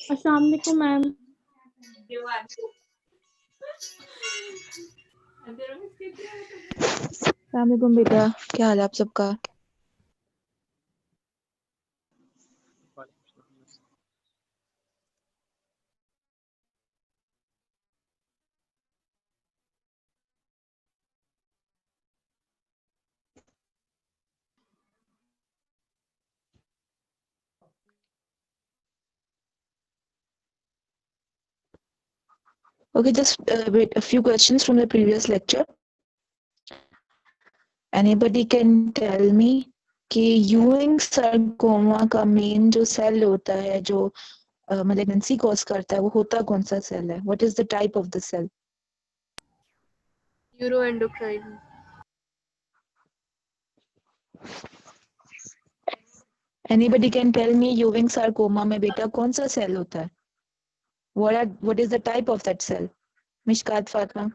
अस्सलाम वालेकुम मैम। अस्सलाम वालेकुम बेटा, क्या हाल है आप सबका? Okay, just wait, a few questions from the previous lecture. Anybody can tell me कि यूइंग sarcoma का मेन जो सेल होता है जो malignancy कॉज करता है वो होता कौन सा सेल है? What is the type of the cell? Neuroendocrine. Anybody can tell me यूइंग sarcoma में बेटा कौन सा सेल होता है? What is the type of that cell? Mishkat Fatima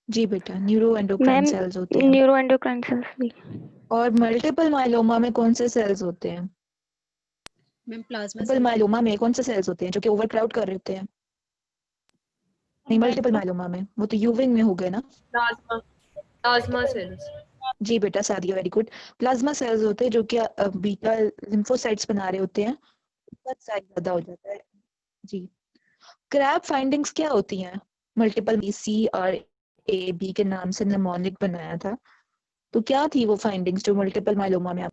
जी बेटा, न्यूरोएंडोक्राइन सेल्स होते हैं। न्यूरोएंडोक्राइन सेल्स भी। और मल्टीपल माइलोमा में कौन से सेल्स होते हैं? मैम प्लाज्मा मल्टीपल माइलोमा में कौन से सेल्स होते हैं जो कि ओवरक्राउड कर रहे होते हैं? नहीं, मल्टीपल माइलोमा में वो तो यूविंग में हो गए ना। Plasma cells. जी बेटा Sadia, very good. Plasma cells होते हैं जो कि बीटा लिम्फोसाइट्स बना रहे होते हैं, साइज ज्यादा हो जाता है। जी, क्रैब फाइंडिंग्स क्या होती हैं? मल्टीपल सी और ए बी के नाम से निमोनिक बनाया था, तो क्या थी वो फाइंडिंग्स जो मल्टीपल माइलोमा में?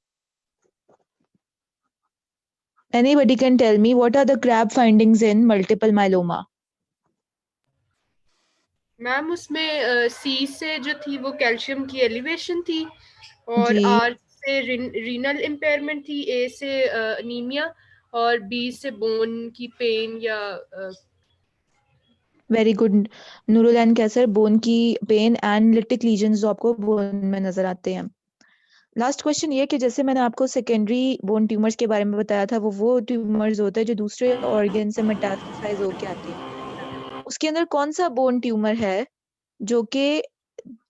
Anybody can tell me what are the crab findings in multiple myeloma? Ma'am उसमें सी से जो थी वो कैल्शियम की एलिवेशन थी, और जी। आर से रीनल इम्पेयरमेंट थी, ए से अनीमिया, और बी से बोन की पेन या very good Nurul and Kaisar, bone की पेन एंड लिटिक लीजन्स जो आपको बोन में नजर आते हैं। लास्ट क्वेश्चन ये कि जैसे मैंने आपको सेकेंडरी बोन ट्यूमर्स के बारे में बताया था, वो ट्यूमर्स होते हैं जो दूसरे ऑर्गन से मेटास्टेसाइज होके आते हैं। उसके अंदर कौन सा बोन ट्यूमर है जो कि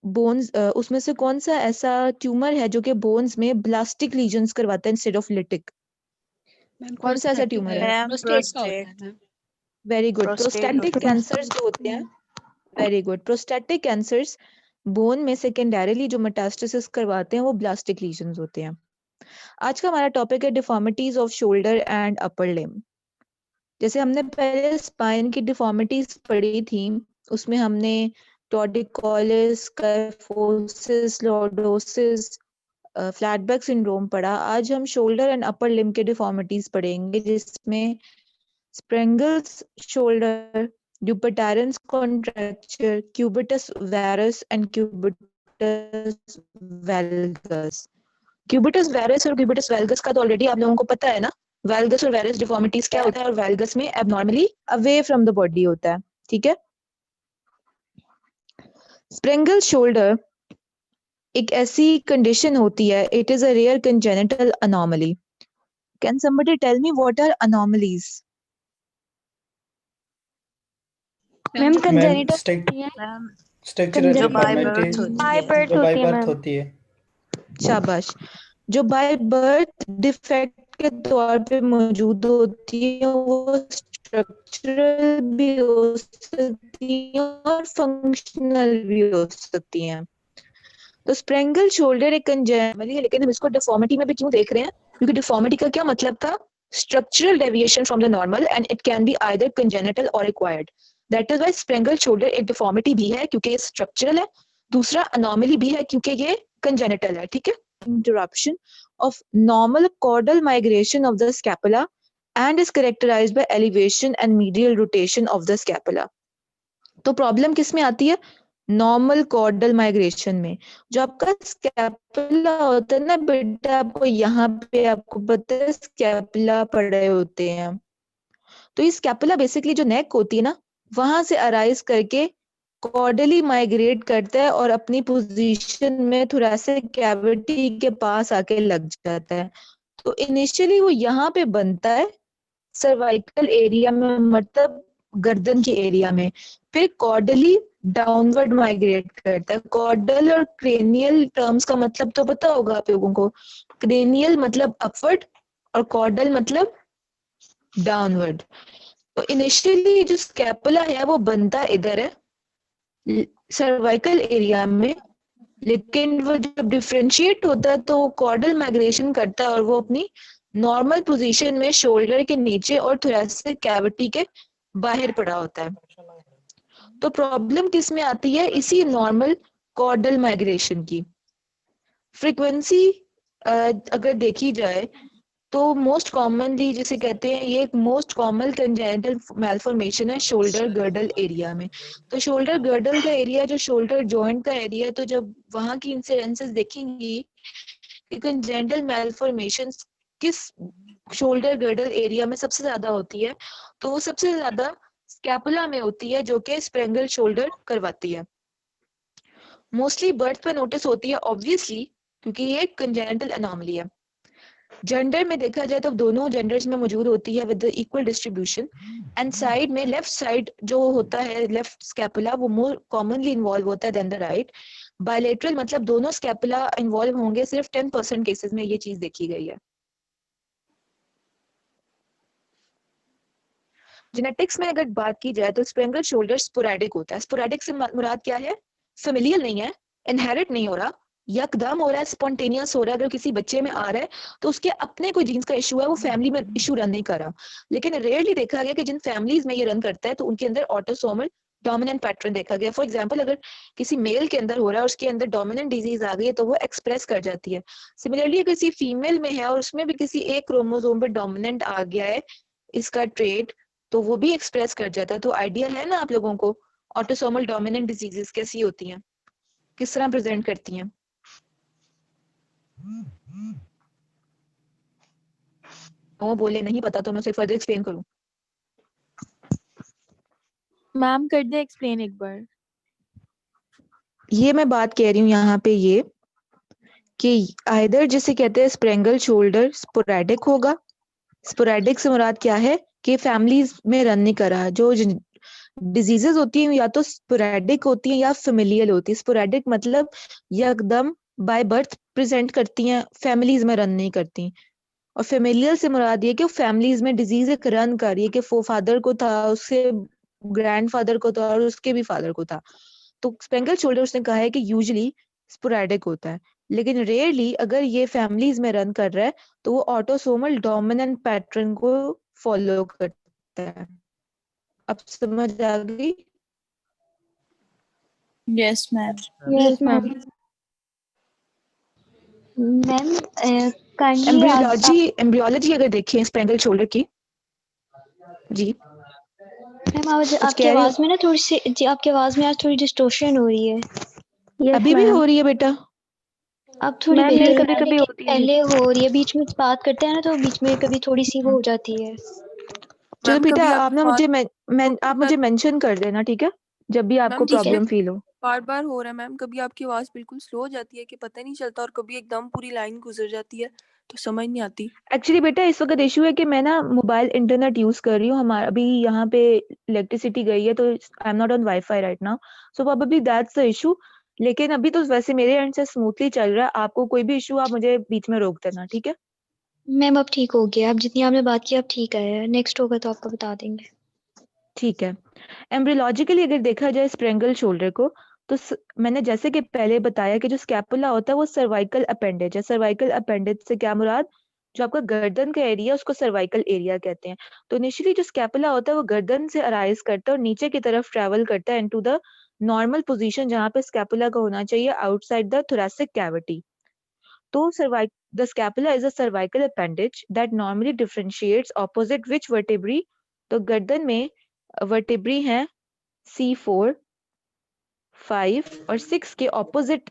बोन्स, उसमें से कौन सा ऐसा ट्यूमर है जो कि बोन्स में ब्लास्टिक लीजन्स करवाता है इंस्टेड ऑफ लिटिक? कौन सा ऐसा ट्यूमर है? Prostate. Very good. Prostatic cancers जो होते हैं, very good, prostatic cancers bone में सेकेंडरीली जो मेटास्टेसिस करवाते हैं वो ब्लास्टिक लीजन्स होते हैं। आज का हमारा टॉपिक है deformities off shoulder and upper limb. जैसे हमने पहले स्पाइन की डिफॉर्मिटीज पढ़ी थी, उसमें हमने टॉर्टिकोलिस, काइफोसिस, लॉर्डोसिस, फ्लैटबैक सिंड्रोम पढ़ा। आज हम शोल्डर एंड अपर लिम्ब के डिफॉर्मिटीज पढ़ेंगे, जिसमें स्प्रेंगल्स shoulder, Dupuytren's contracture, cubitus varus and cubitus valgus. Cubitus varus और cubitus valgus का तो ऑलरेडी आप लोगों को पता है ना। valgus और varus डिफॉर्मिटीज क्या होता है, और valgus में abnormally away from the body होता है, ठीक है। स्प्रेंगल शोल्डर एक ऐसी कंडीशन होती है, it is a rare congenital anomaly. Can somebody tell me what are anomalies? Ma'am congenital structural deformity होती है। शाबाश। जो बाय बर्थ डिफेक्ट के तौर पे मौजूद होती है वो स्ट्रक्चरल भी हो सकती है और फंक्शनल भी हो सकती हैं। तो स्प्रेंगल शोल्डर एक कंजेनिटल है, लेकिन हम इसको डिफॉर्मिटी में भी क्यों देख रहे हैं? क्योंकि डिफॉर्मिटी का क्या मतलब था? Structural deviation from the normal, and it can be either congenital or acquired. That is why Sprengel shoulder एक डिफॉर्मिटी भी है क्योंकि ये स्ट्रक्चरल है, दूसरा अनोमली भी है क्योंकि ये कंजेनिटल है, ठीक है। Interruption of normal caudal migration of the scapula and is characterized by elevation and medial rotation of the scapula. तो प्रॉब्लम किस में आती है? नॉर्मल कॉर्डल माइग्रेशन में। जो आपका स्कैपुला होता है ना बेटा, आपको यहाँ पे आपको पता है स्कैपुला पड़े होते हैं, तो ये स्कैपुला बेसिकली जो नेक होती है ना, वहां से अराइज करके कॉर्डली माइग्रेट करता है और अपनी पोजीशन में थोरेसिक कैविटी के पास आके लग जाता है। तो इनिशियली वो यहाँ पे बनता है सर्वाइकल एरिया में, मतलब गर्दन के एरिया में, फिर कॉर्डली डाउनवर्ड माइग्रेट करता है। कॉर्डल और क्रेनियल टर्म्स का मतलब तो पता होगा आप लोगों को। क्रेनियल मतलब अपवर्ड और कॉर्डल मतलब डाउनवर्ड। तो इनिशियली जो स्कैपुला है वो बनता इधर है सर्वाइकल एरिया में, लेकिन वो जब डिफरेंशिएट होता है तो कॉर्डल माइग्रेशन करता है और वो अपनी नॉर्मल पोजीशन में शोल्डर के नीचे और थोरेसिक कैविटी के बाहर पड़ा होता है। तो प्रॉब्लम किस में आती है? इसी नॉर्मल कॉर्डल माइग्रेशन की फ्रीक्वेंसी अगर देखी जाए तो मोस्ट कॉमनली जिसे कहते हैं, ये एक मोस्ट कॉमन कंजेनिटल मैलफॉर्मेशन है शोल्डर गर्डल एरिया में। तो शोल्डर गर्डल का एरिया जो शोल्डर जॉइंट का एरिया है, तो जब वहां की इंसिडेंसेस देखेंगी कि कंजेनिटल मैलफॉर्मेशंस किस शोल्डर गर्डल एरिया में सबसे ज्यादा होती है, तो वो सबसे ज्यादा स्कैपुला में होती है, जो कि स्प्रेंगल शोल्डर करवाती है। मोस्टली बर्थ पे नोटिस होती है ऑब्वियसली, क्योंकि ये एक कंजेनिटल एनॉमली है। जेंडर में देखा जाए तो दोनों जेंडर्स में मौजूद होती है with equal distribution. And side में लेफ्ट साइड जो होता है लेफ्ट स्कैपुला वो मोर कॉमनली इन्वॉल्व होता है देन द राइट। बायलेटरल मतलब दोनों स्कैपुला इन्वॉल्व होंगे, सिर्फ 10% केसेस में ये चीज देखी गई है। जेनेटिक्स में अगर बात की जाए तो स्प्रेंगल शोल्डर स्पोरैडिक होता है। स्पोरैडिक से मुराद क्या है? फेमिलियल नहीं है, इनहेरिट नहीं हो रहा, यकदम हो रहा है, स्पॉन्टेनियस हो रहा है। अगर किसी बच्चे में आ रहा है तो उसके अपने कोई जीन्स का इशू है, वो फैमिली में इशू रन नहीं कर रहा। लेकिन रेयरली देखा गया कि जिन फैमिलीज में ये रन करता है तो उनके अंदर ऑटोसोमल डोमिनेंट पैटर्न देखा गया। फॉर एग्जाम्पल अगर किसी मेल के अंदर हो रहा है और उसके अंदर डोमिनेंट डिजीज आ गई है तो वो एक्सप्रेस कर जाती है। सिमिलरली अगर किसी फीमेल में है और उसमें भी किसी एक क्रोमोसोम पे डोमिनेंट आ गया है इसका ट्रेट, तो वो भी एक्सप्रेस कर जाता है। तो आइडिया है ना आप लोगों को ऑटोसोमल डोमिनेंट डिजीजेस कैसी होती हैं, किस तरह प्रेजेंट करती हैं? वो बोले नहीं पता तो मैं उसे फर्दर एक्सप्लेन करूं। मैम कर दे एक्सप्लेन एक बार। ये मैं बात कह रही हूँ यहाँ पे ये कि आइदर जिसे कहते हैं स्प्रेंगल शोल्डर स्पोरैडिक होगा। स्पोरैडिक से मुराद क्या है कि फैमिलीज में रन नहीं कर रहा। जो डिजीजेस होती हैं या तो स्पोरैडिक होती हैं या फेमिलियल होती है। स्पोरैडिक मतलब एकदम बाय बर्थ प्रेजेंट करती हैं, फैमिलीज में रन नहीं करती। और फेमिलियल से मुराद ये कि फैमिलीज में डिजीज एक रन कर रही है कि वो फादर को था, उसके ग्रैंडफादर को था और उसके भी फादर को था। तो स्पेंगल शोल्डर उसने कहा है कि यूजुअली स्पोरैडिक होता है, लेकिन रेयरली अगर ये फैमिलीज में रन कर रहा है तो वो ऑटोसोमल डोमिनेंट पैटर्न को फॉलो करता है। अब समझ आ गई? Yes, ma'am. Yes ma'am. Ma'am kindly embryology अगर देखें स्पेंगल शोल्डर की, जी मैम आपकी कह रही आवाज में ना थोड़ी सी जी, आपकी आवाज में आज थोड़ी डिस्टोर्शन हो रही है। अभी भी हो रही है बेटा? अब थोड़ी मैम, ये बेहतर कभी है, कभी लेकिन होती है। पहले हो रही है। बीच में बात करते हैं ना तो बीच में कभी थोड़ी सी वो हो जाती है। चलो मैम बेटा कभी आप ना आपकी मुझे आप मुझे मेंशन कर देना, ठीक है, जब भी आपको मैम ठीक है। प्रॉब्लम फील हो। बार बार हो रहा है मैम, कभी आपकी आवाज बिल्कुल स्लो हो जाती है कि पता नहीं चलता, और कभी एकदम पूरी लाइन गुजर जाती है तो समझ नहीं आती। एक्चुअली बेटा इस वक्त इशू है कि मैं ना मोबाइल इंटरनेट यूज कर रही हूँ। हमारा अभी यहाँ पे इलेक्ट्रिसिटी गई है तो I am not on wifi right now, so probably that's the issue. लेकिन अभी तो वैसे मेरे एंड से स्मूथली चल रहा है। आपको कोई भी इशू आप मुझे बीच में रोक देना, ठीक है? मैम अब ठीक हो गया, अब जितनी आपने बात की अब ठीक है। नेक्स्ट होगा तो आपको बता देंगे। ठीक है। एम्ब्रियोलॉजिकली अगर देखा जाए स्प्रेंगल शोल्डर को, तो मैंने जैसे कि पहले बताया कि जो स्कैपुला होता है वो सर्वाइकल अपेंडेज है। सर्वाइकल अपेंडेज से क्या मुराद? जो आपका गर्दन का एरिया उसको सर्वाइकल एरिया कहते हैं। तो इनिशियली जो स्कैपुला होता है वो गर्दन से अराइज करता है और नीचे की तरफ ट्रेवल करता है इनटू द नॉर्मल पोजीशन जहां पे स्कैपुला का होना चाहिए, आउटसाइड द थोरेसिक कैविटी। तो the scapula is a cervical appendage that normally differentiates opposite which vertebrae। तो गर्दन में वर्टेब्री हैं C4, 5 और 6 के ऑपोजिट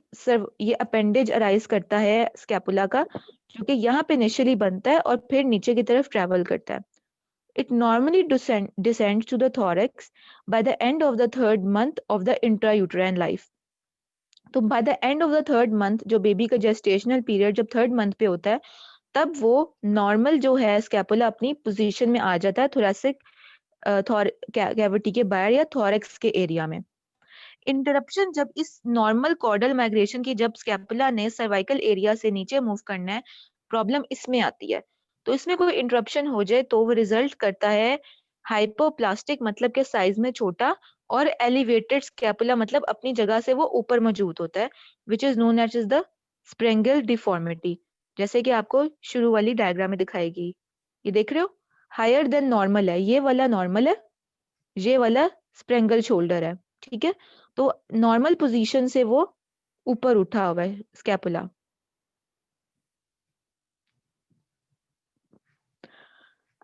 ये अपेंडेज अराइज करता है स्कैपुला का, जो कि यहाँ पे इनिशियली बनता है और फिर नीचे की तरफ ट्रेवल करता है। It normally descends to the thorax by the end of the 3rd month of the intrauterine life। तो by the end of the 3rd month, जो बेबी का जेस्टेशनल पीरियड जब 3rd मंथ पे होता है, तब वो नॉर्मल जो है स्कैपुला अपनी पोजीशन में आ जाता है थोरेसिक कैविटी के बाहर या थोरेक्स के एरिया में। इंटरप्शन जब इस नॉर्मल कॉर्डल माइग्रेशन की जब स्कैपुला ने सर्वाइकल एरिया से नीचे मूव करना है, प्रॉब्लम इसमें आती है। तो इसमें कोई इंटरप्शन हो जाए तो वो रिजल्ट करता है हाइपोप्लास्टिक मतलब के साइज में छोटा, और एलिवेटेड स्कैपुला मतलब अपनी जगह से वो ऊपर मौजूद होता है, which is known as the Sprengel deformity, जैसे कि आपको शुरू वाली डायग्राम में दिखाएगी। ये देख रहे हो, हायर देन नॉर्मल है, ये वाला नॉर्मल है, ये वाला स्प्रेंगल शोल्डर है, ठीक है। तो नॉर्मल पोजीशन से वो ऊपर उठा हुआ है scapula.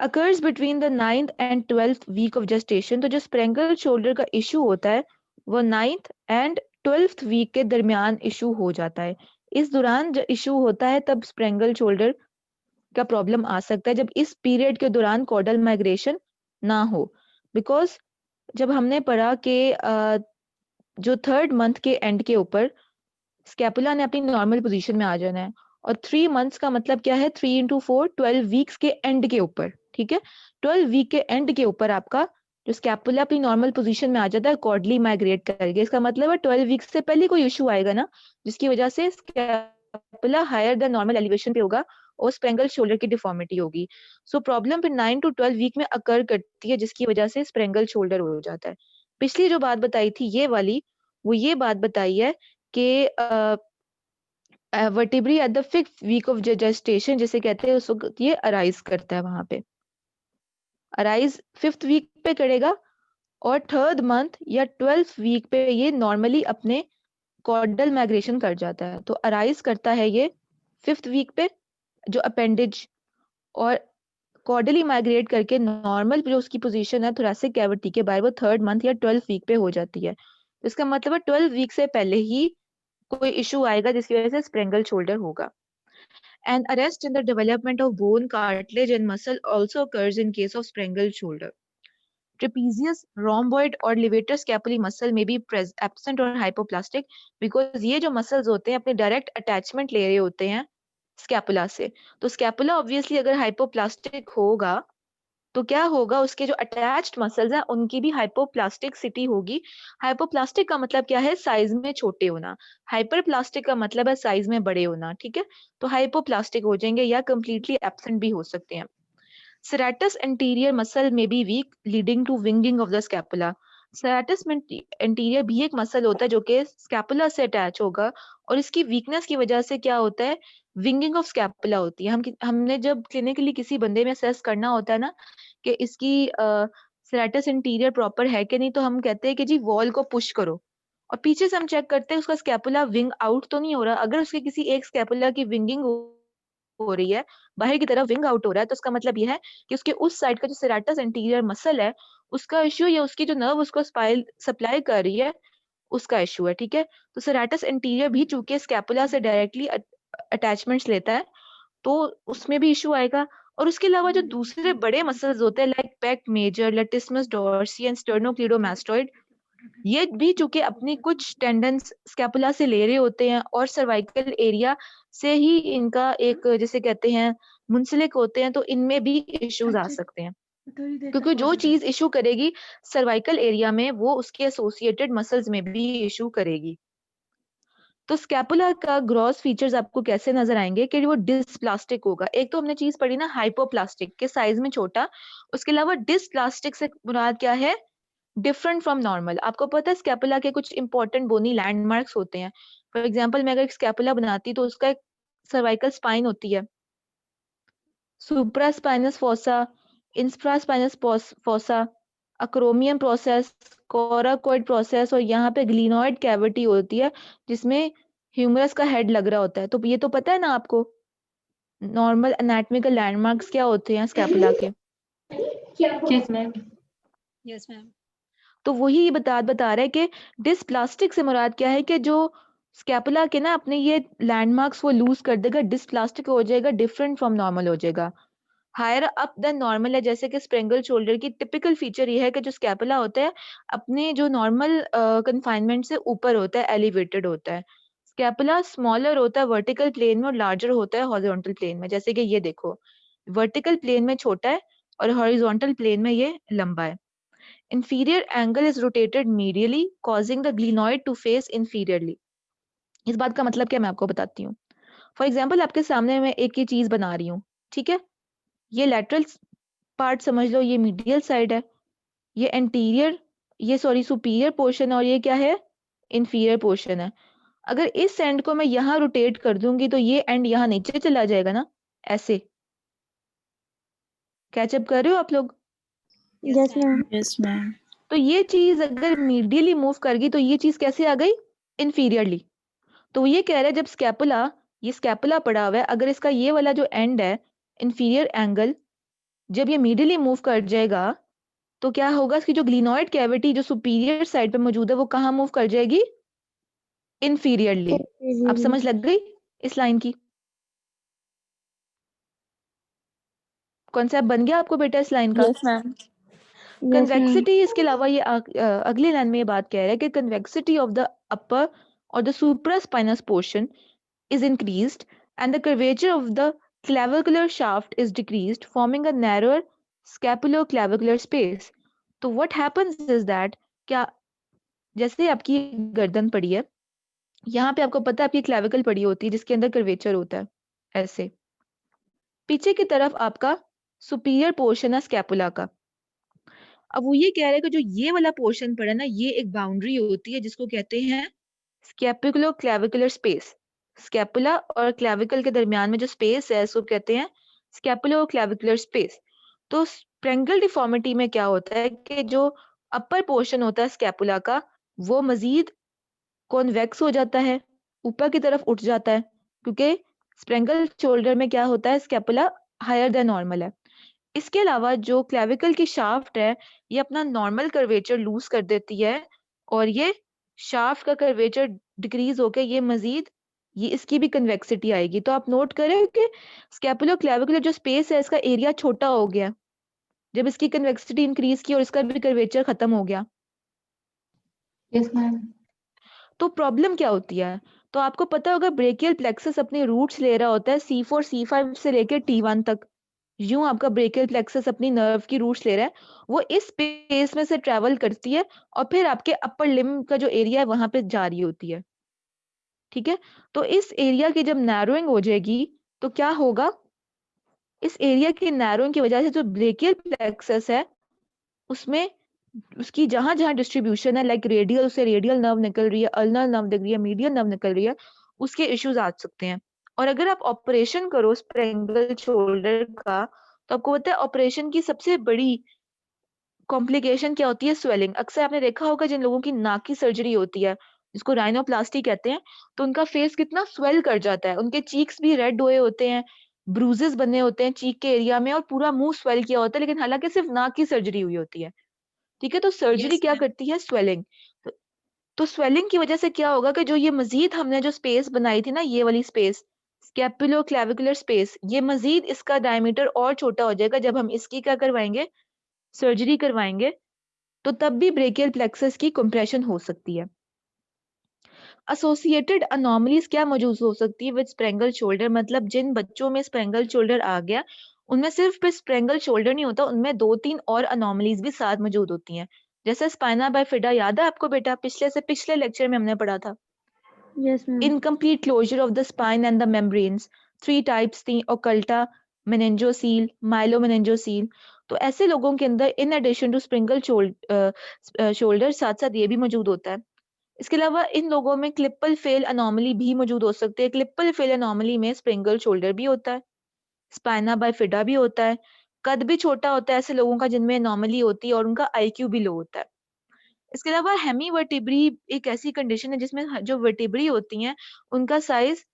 occurs between the 9th and 12th week of gestation। तो जो स्प्रेंगल शोल्डर का इशू होता है वो 9th and 12th वीक के दरमियान इशू हो जाता है। इस दौरान जब इशू होता है तब स्प्रेंगल शोल्डर का प्रॉब्लम आ सकता है, जब इस पीरियड के दौरान कॉर्डल माइग्रेशन ना हो। बिकॉज जब हमने पढ़ा कि जो 3rd मंथ के एंड के ऊपर स्कैपुला ने अपनी नॉर्मल पोजीशन में आ जाना है, और 3 मंथ्स का मतलब क्या है, 3 into 4 12 वीक्स के एंड के ऊपर, ठीक है। 12 वीक के एंड के ऊपर आपका जो स्कैपुला अपनी नॉर्मल पोजीशन में आ जाता है, कॉर्डली माइग्रेट करके। इसका मतलब है 12 वीक्स से पहले कोई इशू आएगा ना, जिसकी वजह से scapula higher than normal elevation पे होगा और स्प्रेंगल शोल्डर की डिफॉर्मिटी होगी। सो प्रॉब्लम फिर 9 to 12 वीक में अकर करती है, जिसकी वजह से स्प्रेंगल शोल्डर हो जाता है। पिछली जो बात बताई थी ये वाली, वो ये बात बताई है कि vertebrae at the 5th week of gestation जिसे कहते हैं, उस वक्त ये अराइज करता है, वहां पे अराइज 5th वीक पे करेगा, और 3rd मंथ या 12th वीक पे ये नॉर्मली अपने कॉर्डल माइग्रेशन कर जाता है। तो अराइज करता है ये 5th वीक पे जो अपेंडेज, और कॉर्डली माइग्रेट करके नॉर्मल जो उसकी पोजीशन है थोरेसिक कैविटी के बाहर, वो 3rd मंथ या 12th वीक पे हो जाती है। तो इसका मतलब है 12 वीक से पहले ही कोई इशू आएगा जिसकी वजह से स्प्रेंगल शोल्डर होगा। An arrest in the development of bone, cartilage and muscle also occurs in case of sprangle shoulder. Trapezius, rhomboid और levator scapulae muscle may be absent or hypoplastic because ये जो muscles होते हैं अपने direct attachment ले रहे होते हैं scapula से। तो scapula obviously अगर hypoplastic होगा तो क्या होगा, उसके जो अटैच्ड मसल्स हैं उनकी भी हाइपोप्लास्टिसिटी होगी। हाइपोप्लास्टिक का मतलब क्या है, साइज में छोटे होना। हाइपरप्लास्टिक का मतलब है साइज में बड़े होना, ठीक है। तो हाइपोप्लास्टिक हो जाएंगे या कंप्लीटली एब्सेंट भी हो सकते हैं। सेरेटस एंटीरियर मसल में be weak leading to winging of the scapula. Serratus anterior भी एक मसल होता है जो कि स्कैपुला से अटैच होगा, और इसकी वीकनेस की वजह से क्या होता है, विंगिंग ऑफ स्कैपुला होती है। हमने जब क्लिनिकली किसी बंदे में असेस करना होता है ना कि इसकी सेरेटस इंटीरियर प्रॉपर है कि नहीं, तो हम कहते हैं कि जी वॉल को पुश करो, और पीछे से हम चेक करते हैं उसका स्कैपुला विंग आउट तो नहीं हो रहा। अगर उसके किसी एक स्कैपुला की विंगिंग हो रही है, बाहर की तरफ विंग आउट हो रहा है, तो उसका मतलब यह है कि उसके उस साइड का जो सेरेटस इंटीरियर मसल है उसका इश्यू, या उसकी जो नर्व उसको स्पाइल सप्लाई कर रही है उसका इश्यू है, ठीक है। तो सेरेटस इंटीरियर भी चूंकि स्कैपुला से डायरेक्टली अटैचमेंट्स लेता है तो उसमें भी इशू आएगा। और उसके अलावा जो दूसरे बड़े मसल्स होते हैं like pec major, latissimus dorsi and sternocleidomastoid, ये भी चूंकि अपनी कुछ टेंडेंस स्कैपुला से ले रहे होते हैं और सर्वाइकल एरिया से ही इनका एक जैसे कहते हैं मुंसलिक होते हैं, तो इनमें भी इश्यूज आ सकते हैं। क्योंकि जो चीज इशू करेगी सर्वाइकल एरिया में वो उसके एसोसिएटेड मसल्स में भी इशू करेगी। तो स्कैपुला का ग्रॉस फीचर्स आपको कैसे नजर आएंगे कि वो डिस्प्लास्टिक होगा। एक तो हमने चीज पढ़ी ना हाइपोप्लास्टिक के साइज में छोटा, उसके अलावा डिस्प्लास्टिक से मुराद क्या है, डिफरेंट फ्रॉम नॉर्मल। आपको पता है स्कैपुला के कुछ इंपॉर्टेंट बोनी लैंडमार्क्स होते हैं। फॉर एग्जांपल मैं अगर एक स्कैपुला बनाती तो उसका एक सर्वाइकल स्पाइन होती है, supraspinous fossa, infraspinous fossa, acromion process, coracoid process, और यहाँ पे ग्लिनोइड कैविटी होती है जिसमें ह्यूमरस का हेड लग रहा होता है। तो ये तो पता है ना आपको नॉर्मल एनाटॉमिकल लैंडमार्क्स क्या होते हैं स्कैपुला के। Yes ma'am. Yes ma'am. तो वही बता रहा है कि डिस्प्लास्टिक से मुराद क्या है कि जो स्कैपुला के ना अपने ये लैंडमार्क्स वो लूज कर देगा, डिस्प्लास्टिक हो जाएगा, डिफरेंट फ्रॉम नॉर्मल हो जाएगा, हायर अप देन नॉर्मल है। जैसे कि स्प्रेंगल शोल्डर की टिपिकल फीचर ये है कि जो स्कैपुला होता है अपने जो नॉर्मल कन्फाइनमेंट से ऊपर होता है, एलिवेटेड होता है। स्कैपुला स्मॉलर होता है वर्टिकल प्लेन में और लार्जर होता है हॉरिजॉन्टल प्लेन में। जैसे कि ये देखो, वर्टिकल प्लेन में छोटा है और हॉरिजॉन्टल प्लेन में ये लंबा है। inferior angle is rotated medially causing the glenoid to face inferiorly. इस बात का मतलब क्या मैं आपको बताती हूँ. फॉर एग्जाम्पल आपके सामने मैं एक ये चीज बना रही हूँ, ठीक है, ये लेटरल पार्ट समझ लो, ये मीडियल साइड है, ये एंटीरियर, ये सॉरी सुपीरियर पोर्शन, और ये क्या है, इंफीरियर पोर्शन है. अगर इस एंड को मैं यहाँ रोटेट कर दूंगी तो ये एंड यहाँ नीचे चला जाएगा ना, ऐसे. कैचअप कर रहे हो आप लोग? Yes, ma'am. Yes ma'am. तो ये चीज अगर मीडियली मूव कर गई तो ये चीज कैसे आ गई, इंफीरियरली. तो ये कह रहा है जब स्कैपुला, ये स्कैपुला पड़ा हुआ है, अगर इसका ये वाला जो एंड है इंफीरियर एंगल, जब ये मीडियली मूव कर जाएगा तो क्या होगा, इसकी जो ग्लिनॉइड कैविटी जो सुपीरियर साइड पे मौजूद है वो कहाँ मूव कर जाएगी, इंफीरियरली. अब समझ लग गई इस लाइन की? कॉन्सेप्ट बन गया आपको बेटा इस लाइन का? Yes, ma'am. Yes, ma'am. Convexity, इसके अलावा ये अगली लाइन में ये बात कह रहा है कि कन्वेक्सिटी ऑफ द अपर और the supraspinous portion is increased and the curvature of the clavicular shaft is decreased, forming a narrower scapulo-clavicular space. तो what happens is that, क्या जैसे आपकी गर्दन पड़ी है, यहाँ पे आपको पता है आपकी क्लेविकल पड़ी होती है जिसके अंदर कर्वेचर होता है, ऐसे पीछे की तरफ आपका सुपीरियर पोर्शन है स्कैपुला का. अब वो ये कह रहे हैं कि जो ये वाला पोर्शन पड़ा है ना, ये एक बाउंड्री होती है जिसको कहते हैं स्कैपुलो क्लेविकुलर स्पेस. स्कैपुला और क्लेविकल के दरमियान में जो स्पेस है इसको कहते हैं स्कैपुलो क्लेविकुलर स्पेस. तो स्प्रेंगल डिफॉर्मिटी में क्या होता है कि जो अपर पोर्शन होता है स्कैपुला का वो मजीद कॉन्वेक्स हो जाता है, ऊपर की तरफ उठ जाता है, क्योंकि स्प्रेंगल शोल्डर में क्या होता है, स्कैपुला हायर देन नॉर्मल है. इसके अलावा जो क्लेविकल की शाफ्ट है ये अपना नॉर्मल कर्वेचर लूज कर देती है और ये शाफ्ट का कर्वेचर डिक्रीज होकर ये मजीद, ये इसकी भी कन्वेक्सिटी आएगी. तो आप नोट करें कि स्कैपुलो क्लेविकुलर जो स्पेस है इसका एरिया छोटा हो गया जब इसकी कन्वेक्सिटी इंक्रीज की और इसका भी कर्वेचर खत्म हो गया. Yes ma'am. तो प्रॉब्लम क्या होती है, तो आपको पता होगा ब्रेकियल प्लेक्सस अपने रूट्स ले रहा होता है C4 C5 से लेकर T1 तक. यूं आपका ब्रेकियल प्लेक्सस अपनी नर्व की रूट्स ले रहा है, वो इस स्पेस में से ट्रेवल करती है और फिर आपके अपर लिम्ब का जो एरिया है वहां पे जा रही होती है. ठीक है, तो इस एरिया की जब नैरोइंग हो जाएगी तो क्या होगा, इस एरिया की नैरोइंग की वजह से जो ब्रेकियल प्लेक्सस है उसमें उसकी जहां जहां डिस्ट्रीब्यूशन है, लाइक रेडियल, उसे रेडियल नर्व निकल रही है, अल्नर नर्व निकल रही है, मीडियल नर्व निकल रही है, उसके इश्यूज आ सकते हैं. और अगर आप ऑपरेशन करो स्प्रेंगल शोल्डर का तो आपको पता है ऑपरेशन की सबसे बड़ी कॉम्प्लिकेशन क्या होती है, स्वेलिंग. अक्सर आपने देखा होगा जिन लोगों की नाक की सर्जरी होती है जिसको राइनोप्लास्टी कहते हैं, तो उनका फेस कितना स्वेल कर जाता है, उनके चीक्स भी रेड हुए होते हैं, ब्रूजेस बने होते हैं चीक के एरिया में और पूरा मुंह स्वेल किया होता है, लेकिन हालांकि सिर्फ नाक की सर्जरी हुई होती है. ठीक है, तो सर्जरी Yes, क्या ma'am. करती है, स्वेलिंग. तो स्वेलिंग की वजह से क्या होगा कि जो ये मजीद हमने जो स्पेस बनाई थी ना, ये वाली स्पेस स्कैपुलो क्लेविकुलर स्पेस, ये मजीद इसका डायमीटर और छोटा हो जाएगा जब हम इसकी क्या करवाएंगे, सर्जरी करवाएंगे. तो तब भी ब्रेकियल प्लेक्सस की कंप्रेशन हो सकती है. एसोसिएटेड अनोमलीज क्या मौजूद हो सकती है विद स्प्रेंगल शोल्डर, मतलब जिन बच्चों में स्प्रेंगल शोल्डर आ गया उनमें सिर्फ स्प्रेंगल शोल्डर नहीं होता, उनमें 2-3 और अनोमलीज भी साथ मौजूद होती हैं. जैसे स्पाइना बाइफिडा, याद है आपको बेटा, पिछले लेक्चर में हमने पढ़ा था. Yes, ma'am. Incomplete closure of the spine and the membranes, 3 types थी, ओकल्टा, मेनिंजोसील, माइलोमेनिंजोसील. तो ऐसे लोगों के अंदर in addition to Sprengel shoulder साथ साथ ये भी मौजूद होता है. इसके अलावा इन लोगों में क्लिपल फेल अनोमली भी मौजूद हो सकती है. क्लिपल फेल अनोमली में स्प्रिंगल शोल्डर भी होता है, स्पाइना बाइफिडा भी होता है, कद भी छोटा होता है ऐसे लोगों का जिनमें अनोमली होती है और उनका आईक्यू भी लो होता है. इसके अलावा हेमीवर्टिब्री एक ऐसी कंडीशन है जिसमें जो वर्टिब्री होती हैं उनका साइज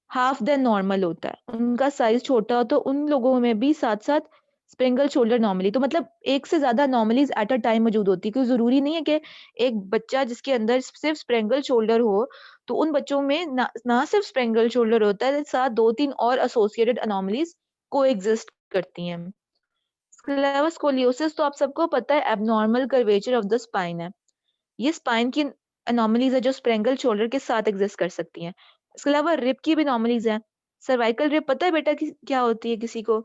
हाफ देन नॉर्मल होता है, उनका साइज छोटा हो, तो उन लोगों में भी साथ साथ स्प्रिंगल शोल्डर नॉर्मली, तो मतलब एक से ज्यादा नॉर्मलीज एट अ टाइम मौजूद होती है. क्योंकि जरूरी नहीं है कि एक बच्चा जिसके अंदर सिर्फ स्प्रिंगल शोल्डर हो, तो उन बच्चों में ना सिर्फ स्प्रिंगल शोल्डर होता है, साथ 2-3 और एसोसिएटेड अनोमलीज को एग्जिस्ट करती हैं. इसके अलावा स्कोलियोसिस तो आप सबको पता है abnormal curvature of the spine है. ये स्पाइन की अनोमलीज है जो स्प्रेंगल शोल्डर के साथ एग्जिस्ट कर सकती हैं. इसके अलावा रिब की भी अनोमलीज हैं. सर्वाइकल रिब पता है बेटा क्या होती है किसी को?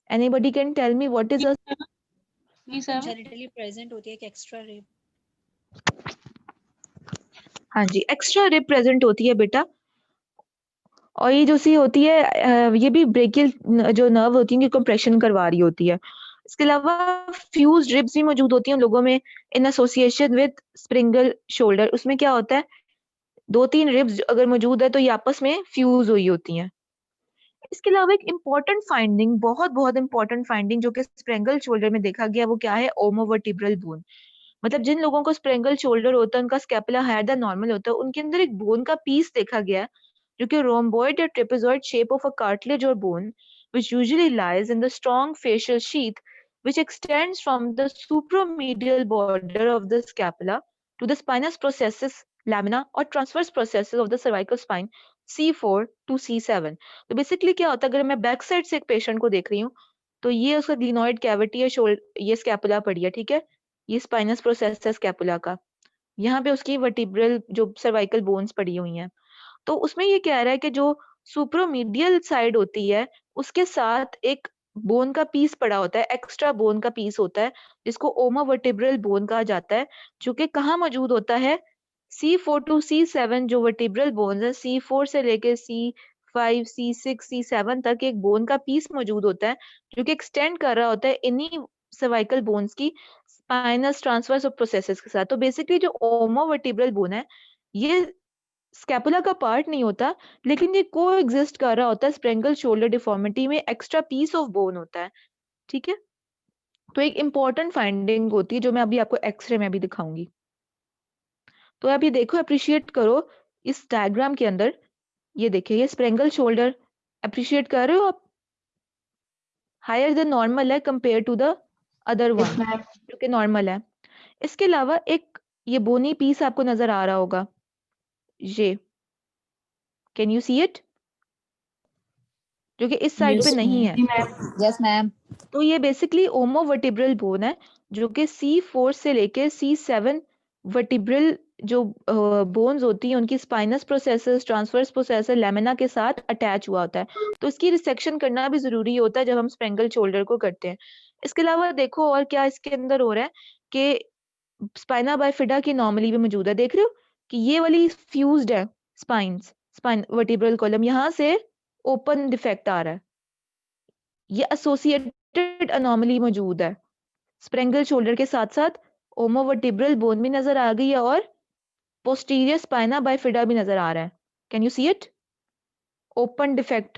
Anybody can tell me what is a जी सर। जेनेटिकली प्रेजेंट होती है कि एक्स्ट्रा रिब? हाँ जी, एक्स्ट्रा रिब प्रेजेंट होती है बेटा। और ये जो सी होती है ये भी ब्रेकियल जो नर्व होती है उनकी कंप्रेशन करवा रही होती है। इसके अलावा फ्यूज्ड रिब्स भी मौजूद होती हैं लोगों में इन एसोसिएशन विद स्प्रिंगल शोल्डर। उसमें क्या होता है, 2-3 रिब्स अगर मौजूद है तो ये आपस में फ्यूज हुई होती हैं। इसके अलावा एक इम्पॉर्टेंट फाइंडिंग, बहुत इम्पॉर्टेंट फाइंडिंग जो कि स्प्रेंगल शोल्डर में देखा गया, वो क्या है, ओमोवर्टिब्रल बोन। मतलब जिन लोगों को स्प्रेंगल शोल्डर होता है, उनका स्कैपुला हायर देन नॉर्मल होता है, उनके अंदर एक बोन का पीस देखा गया है जो कि rhomboid या trapezoid shape of a cartilage or bone which usually lies in the strong facial sheath which extends from the supromedial border of the scapula to the spinous processes lamina or transverse processes of the cervical spine C4 to C7। तो basically क्या होता है, अगर मैं back side से एक patient को देख रही हूँ तो ये उसका ग्लिनोइड कैविटी है, ये स्कैपुला पड़ी है, ठीक है, ये स्पाइनस प्रोसेस है स्कैपुला का, यहाँ पे उसकी वर्टिब्रल जो सर्वाइकल बोन्स पड़ी हुई हैं। तो उसमें ये कह रहा है कि जो सुप्रोमीडियल साइड होती है उसके साथ एक बोन का पीस पड़ा होता है, एक्स्ट्रा बोन का पीस होता है जिसको ओमोवर्टिब्रल बोन कहा जाता है, जो कि कहाँ मौजूद होता है, C4 टू C7 जो वर्टिब्रल बोन्स है, C4 से लेके C5 C6 C7 तक एक बोन का पीस मौजूद होता है जो कि एक्सटेंड कर रहा होता है इन्हीं सर्वाइकल बोन्स की स्पाइनस ट्रांसवर्स और प्रोसेसेस के साथ। तो बेसिकली जो ओमोवर्टिब्रल बोन है ये स्कैपुला का पार्ट नहीं होता, लेकिन ये को एग्जिस्ट कर रहा होता है स्प्रेंगल शोल्डर डिफॉर्मिटी में, एक्स्ट्रा पीस ऑफ बोन होता है, ठीक है। तो एक इंपॉर्टेंट फाइंडिंग होती है जो मैं अभी आपको एक्सरे में भी दिखाऊंगी। तो आप ये देखो, अप्रिशिएट करो इस डायग्राम के अंदर, ये देखिए ये स्प्रेंगल शोल्डर, अप्रिशिएट कर रहे हो आप, हायर देन नॉर्मल है compare to the other yes one ma'am. जो कि नॉर्मल है। इसके अलावा एक ये बोनी पीस आपको नजर आ रहा होगा, ये कैन यू सी इट, जो कि इस साइड पे नहीं है। जी मैम। Yes ma'am. तो ये बेसिकली ओमोवर्टिब्रल बोन है जो कि C4 से लेके C7 वर्टिब्रल जो बोन्स होती हैं उनकी spinous processes, transverse processor, lamina के साथ अटैच हुआ होता है। तो इसकी रिसेक्शन करना भी जरूरी होता है जब हम स्प्रेंगल शोल्डर को करते हैं। इसके अलावा देखो और क्या इसके अंदर हो रहा है कि स्पाइना बाइफिडा की नॉर्मली भी मौजूद है, देख रहे हो कि ये वाली फ्यूज्ड है स्पाइन वर्टिब्रल कॉलम, यहाँ से ओपन डिफेक्ट आ रहा है, ये एसोसिएटेड अनोमली मौजूद है। स्प्रेंगल शोल्डर के साथ साथ ओमोवर्टिब्रल बोन भी नजर आ गई है और पोस्टीरियर स्पाइना बाइफिडा भी नजर आ रहा है। Can you see it, open defect,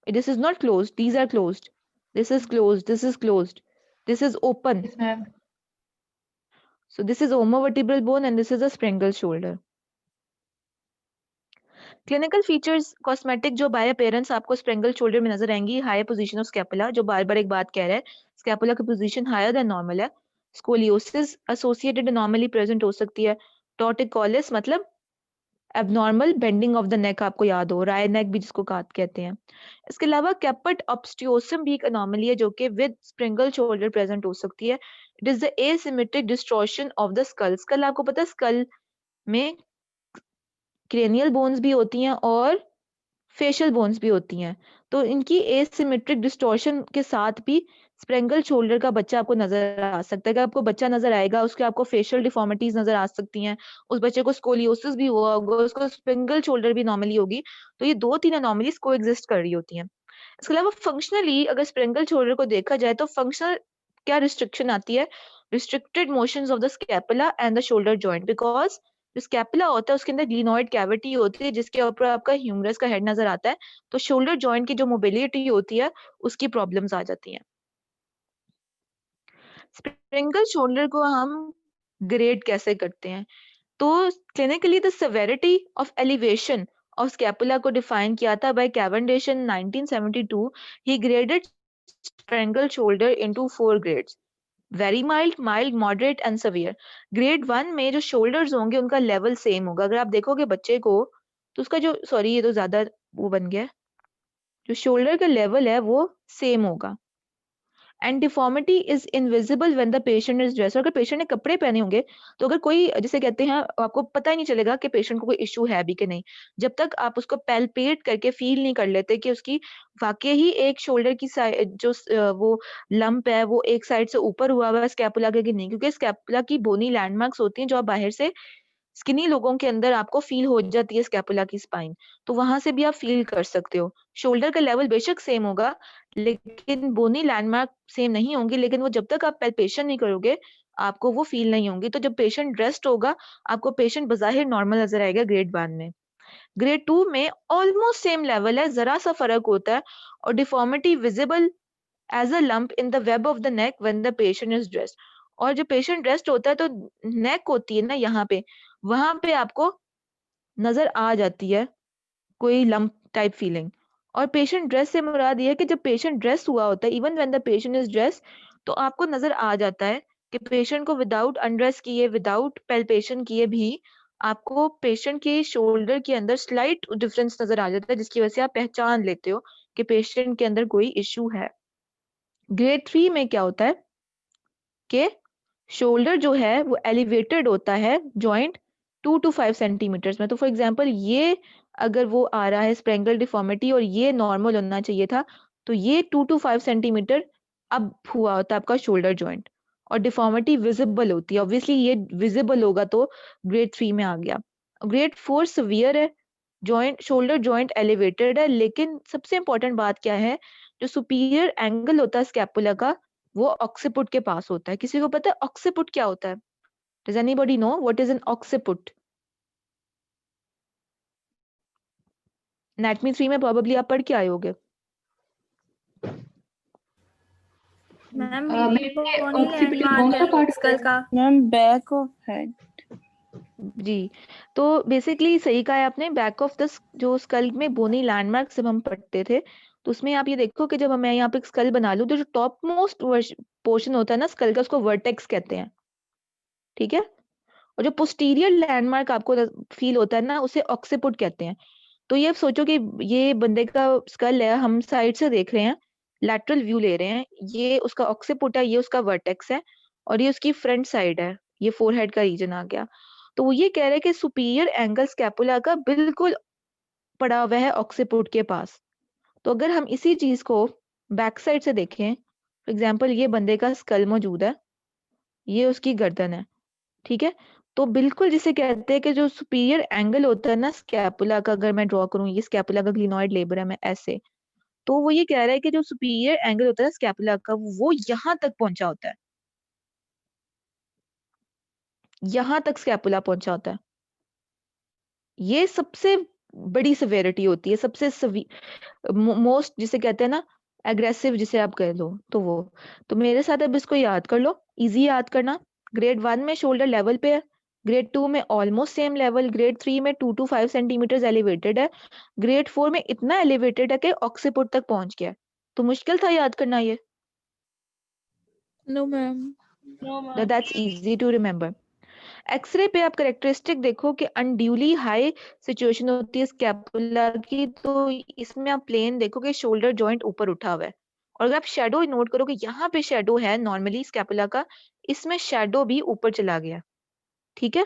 this is not closed, these are closed, this is closed, this is closed, this is open. Yes ma'am. So this is omovertebral bone and this is a springal shoulder. Clinical features cosmetic जो bye appearance आपको स्प्रेंगल shoulder में नजर आएंगी, higher position of scapula, जो बार बार एक बात कह रहा है, स्कैपुला की पोजीशन हायर देन नॉर्मल है। स्कोलियोसिस एसोसिएटेड एनॉमली प्रेजेंट हो सकती है। टॉर्टिकोलिस मतलब एबनॉर्मल बेंडिंग ऑफ द नेक, आपको याद हो, राय नेक भी जिसको कहते हैं। इसके अलावा कैपट ऑब्स्टियोसम भी एक एनॉमली है जो कि विद स्प्रिंगल शोल्डर प्रेजेंट हो सकती है। It is the asymmetric distortion of the skull. Skull आपको पता है, स्कल में क्रेनियल बोन्स भी होती हैं और फेशियल बोन्स भी होती हैं, तो इनकी एसिमेट्रिक डिस्टॉर्शन के साथ भी स्प्रेंगल शोल्डर का बच्चा आपको नजर आ सकता है। कि आपको बच्चा नजर आएगा, उसके आपको फेशियल डिफॉर्मिटीज नजर आ सकती हैं, उस बच्चे को स्कोलियोसिस भी हुआ होगा, उसको स्प्रेंगल शोल्डर भी नॉर्मली होगी। तो ये 2-3 एनॉमलीज को एग्जिस्ट कर रही होती हैं। इसके अलावा फंक्शनली अगर स्प्रेंगल शोल्डर को देखा जाए तो फंक्शनल क्या रिस्ट्रिक्शन आती है, restricted motions of the scapula and the shoulder joint, because जो स्कैपुला होता है उसके अंदर ग्लिनोइड कैविटी होती है जिसके ऊपर आपका ह्यूमरस का हेड नजर आता है, तो शोल्डर जॉइंट की जो मोबिलिटी होती है उसकी प्रॉब्लम्स आ जाती हैं। स्प्रिंगल शोल्डर को हम ग्रेड कैसे करते हैं, तो clinically the severity of elevation of scapula को डिफाइन किया था by Cavendish in 1972। He graded Sprengel shoulder into 4 grades, very mild, mild, moderate and severe. Grade 1 में जो शोल्डर्स होंगे उनका लेवल सेम होगा। अगर आप देखोगे बच्चे को तो उसका जो, सॉरी ये तो ज्यादा वो बन गया, जो शोल्डर का लेवल है वो सेम होगा। And deformity is invisible when the patient is dress. अगर पेशेंट ने कपड़े पहने होंगे तो अगर कोई, जिसे कहते हैं, आपको पता ही नहीं चलेगा कि पेशेंट को कोई इश्यू है भी कि नहीं, जब तक आप उसको पैल्पेट करके फील नहीं कर लेते कि उसकी वाकई ही एक शोल्डर की साइड जो वो लंप है वो एक साइड से ऊपर हुआ हुआ है स्कैपुला के कि नहीं, क्योंकि स्कैपुला की बोनी लैंडमार्क्स होती हैं जो आप बाहर से स्किनी लोगों के अंदर आपको फील हो जाती है स्कैपुला की स्पाइन, तो वहां से भी आप फील कर सकते हो। शोल्डर का लेवल बेशक सेम होगा लेकिन बोनी लैंडमार्क सेम नहीं होंगी, लेकिन वो जब तक आप पैल्पेशन नहीं करोगे आपको वो फील नहीं होंगी। तो जब पेशेंट ड्रेस्ड होगा आपको पेशेंट बज़ाहिर नॉर्मल नजर आएगा ग्रेड 1 में। ग्रेड 2 में ऑलमोस्ट सेम लेवल है, जरा सा फर्क होता है, और deformity visible as a lump in the web of the neck when the patient is dressed. और जब पेशेंट ड्रेस्ड होता है तो नेक होती है ना यहाँ पे, वहां पे आपको नजर आ जाती है कोई लंप टाइप फीलिंग। और पेशेंट ड्रेस से मुराद ये है कि जब पेशेंट ड्रेस हुआ होता है, even when the patient is dress, तो आपको नजर आ जाता है कि पेशेंट को विदाउट अनड्रेस किए, विदाउट पैल्पेशन किए भी आपको पेशेंट के शोल्डर के अंदर स्लाइट डिफरेंस नजर आ जाता है, जिसकी वजह से आप पहचान लेते हो कि पेशेंट के अंदर कोई इश्यू है। ग्रेड 3 में क्या होता है कि शोल्डर जो है वो एलिवेटेड होता है जॉइंट 2 to 5 सेंटीमीटर्स में। तो फॉर एग्जांपल ये अगर वो आ रहा है स्प्रेंगल डिफॉर्मिटी और ये नॉर्मल होना चाहिए था, तो ये 2 to 5 सेंटीमीटर अब हुआ होता है आपका शोल्डर जॉइंट, और डिफॉर्मिटी विजिबल होती है। ऑब्वियसली ये विजिबल होगा तो ग्रेड 3 में आ गया। ग्रेड 4 सिवियर है, जॉइंट शोल्डर जॉइंट एलिवेटेड है, लेकिन सबसे इंपॉर्टेंट बात क्या है, जो सुपीरियर एंगल होता है स्कैपुला का वो ऑक्सीपुट के पास होता है। किसी को पता है ऑक्सीपुट क्या होता है? Does anybody know what is an occiput? Anatomy 3 में probably आप पढ़ के आए होगे। मैम मैम ये कौन ही ऑक्सीपिटल लैंडमार्क बोन का है पार्ट स्कल का? Ma'am back of head. जी, तो बेसिकली सही कहा है आपने, बैक ऑफ द जो स्कल में बोनी लैंडमार्क जब हम पढ़ते थे तो उसमें आप ये देखो कि जब मैं यहाँ पे एक स्कल बना लूं तो जो टॉप मोस्ट पोर्शन होता है ना स्कल का, उसको वर्टेक्स कहते हैं, ठीक है। और जो पोस्टीरियर लैंडमार्क आपको फील होता है ना उसे ऑक्सीपुट कहते हैं। तो ये सोचो कि ये बंदे का स्कल है, हम साइड से देख रहे हैं, लैटरल व्यू ले रहे हैं, ये उसका ऑक्सीपुट है, ये उसका वर्टेक्स है, और ये उसकी फ्रंट साइड है, ये फोरहेड का रीजन आ गया। तो वो ये कह रहे हैं कि सुपीरियर एंगल स्कैपुला का बिल्कुल पड़ा हुआ है ऑक्सीपुट के पास। तो अगर हम इसी चीज को बैक साइड से देखें, फॉर एग्जाम्पल ये बंदे का स्कल मौजूद है, ये उसकी गर्दन है, ठीक है। तो बिल्कुल जिसे कहते हैं कि जो सुपीरियर एंगल होता है ना स्कैपुला का, अगर मैं ड्रॉ करूं ये स्कैपुला का ग्लिनोइड लेबर है मैं ऐसे, तो वो ये कह रहा है कि जो सुपीरियर एंगल होता है स्कैपुला का वो यहाँ तक पहुंचा होता है, यहाँ तक स्कैपुला पहुंचा होता है। ये सबसे बड़ी सिवियरिटी होती है, सबसे मोस्ट जिसे कहते हैं ना एग्रेसिव, जिसे आप कह लो, तो वो। तो मेरे साथ अब इसको याद कर लो, इजी याद करना। ग्रेड 1 में शोल्डर लेवल पे है, ग्रेड 2 में ऑलमोस्ट सेम लेवल, ग्रेड 3 में 2 to 5 सेंटीमीटर एलिवेटेड है, ग्रेड 4 में इतना एलिवेटेड है कि ऑक्सीपुट तक पहुंच गया। तो मुश्किल था याद करना ये? No ma'am. That's easy to remember. X ray पे आप करेक्टरिस्टिक देखो कि अनड्यूली हाई सिचुएशन होती है स्कैपुला की, तो इसमें आप प्लेन देखो कि शोल्डर जॉइंट ऊपर उठा हुआ है, और अगर आप शेडो नोट करो कि यहाँ पे शेडो है नॉर्मली स्कैपुला का, इसमें शेडो भी ऊपर चला गया, ठीक है।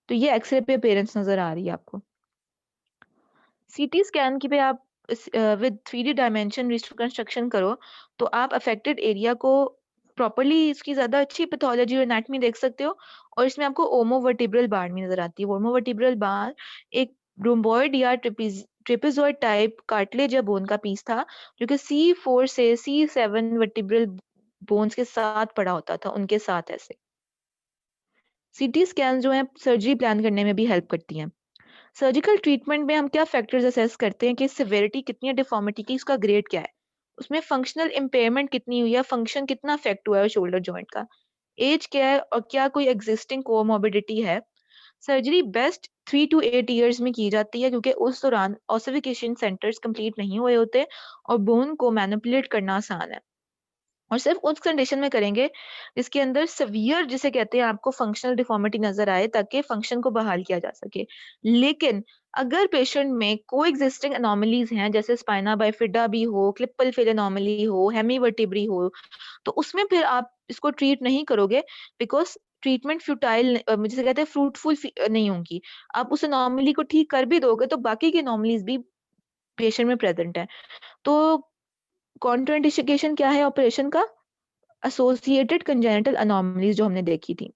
तो ये एक्सरे पे अपीयरेंस नजर आ रही है आपको। सीटी स्कैन की पे आप विद 3D डायमेंशन रिकंस्ट्रक्शन करो तो आप अफेक्टेड एरिया को प्रॉपरली इसकी ज्यादा अच्छी पैथोलॉजी और एनाटमी देख सकते हो। और इसमें आपको ओमोवर्टिब्रल बार भी नजर आती है। ओमोवर्टिब्रल बार एक रोम्बॉइड या ट्रेपेजॉइड टाइप कार्टिलेज या बोन का पीस था जो कि C4 से C7 वर्टिब्रल बोन्स के साथ पड़ा होता था, उनके साथ ऐसे। सीटी स्कैन जो है सर्जरी प्लान करने में भी हेल्प करती हैं। सर्जिकल ट्रीटमेंट में हम क्या फैक्टर्स असेस करते हैं कि सिवियरिटी कितनी है डिफॉर्मिटी की, उसका ग्रेड क्या है, उसमें फंक्शनल इम्पेयरमेंट कितनी हुई है, फंक्शन कितना अफेक्ट हुआ है शोल्डर जॉइंट का, एज क्या है और क्या कोई एग्जिस्टिंग कोमोर्बिडिटी है। सर्जरी बेस्ट 3 to 8 ईयर्स में की जाती है क्योंकि उस दौरान ऑसिफिकेशन सेंटर्स कंप्लीट नहीं हुए होते और बोन को मैनिपुलेट करना आसान है। और सिर्फ उस कंडीशन में करेंगे जिसके अंदर सवियर जिसे कहते हैं आपको फंक्शनल डिफॉर्मिटी नजर आए ताकि फंक्शन को बहाल किया जा सके। लेकिन अगर पेशेंट में को एग्जिस्टिंग एनोमलीज हैं जैसे स्पाइना बाइफिडा भी हो, क्लिपल फेल एनोमली हो, हेमीवर्टिब्री हो, तो उसमें फिर आप इसको ट्रीट नहीं करोगे बिकॉज ट्रीटमेंट फ्यूटाइल जिसे कहते हैं फ्रूटफुल नहीं होगी। आप उस एनोमली को ठीक कर भी दोगे तो बाकी की एनोमलीज भी पेशेंट में प्रेजेंट है। तो कॉन्ट्राइंडिकेशन क्या है ऑपरेशन का? एसोसिएटेड कंजेनिटल अनोमलीज जो हमने देखी थी।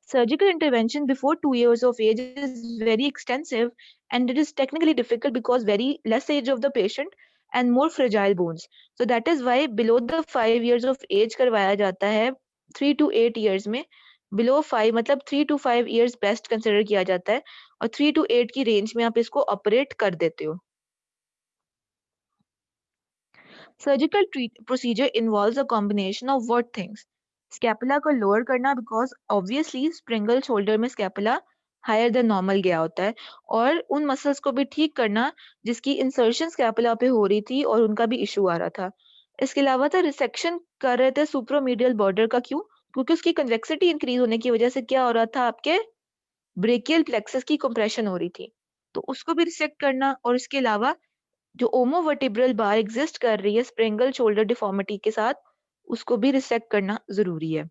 Surgical intervention before 2 years of age is very extensive and it is technically difficult because very less age of the patient and more fragile bones. So that is why below the 5 years of age करवाया जाता है 3 to 8 years में। below 5 मतलब 3 to 5 years best consider किया जाता है और 3 to 8 की रेंज में आप इसको ऑपरेट कर देते हो। Surgical procedure involves a combination of what things? Scapula को lower करना because obviously springal shoulder में scapula higher than normal गया होता है और उन मसल्स को भी ठीक करना जिसकी insertion scapula पे हो रही थी और उनका भी issue आ रहा था। इसके अलावा था रिसेक्शन कर रहे थे सुप्रोमीडियल बॉर्डर का। क्यों? क्योंकि उसकी कन्वेक्सिटी इंक्रीज होने की वजह से क्या हो रहा था, आपके ब्रेकियल प्लेक्सस की कंप्रेशन हो रही थी, तो उसको भी रिसेक्ट करना। और इसके अलावा जो ओमोवर्टिब्रल बार एग्जिस्ट कर रही है स्प्रिंगल शोल्डर डिफॉर्मिटी के साथ, उसको भी रिसेक्ट करना जरूरी है।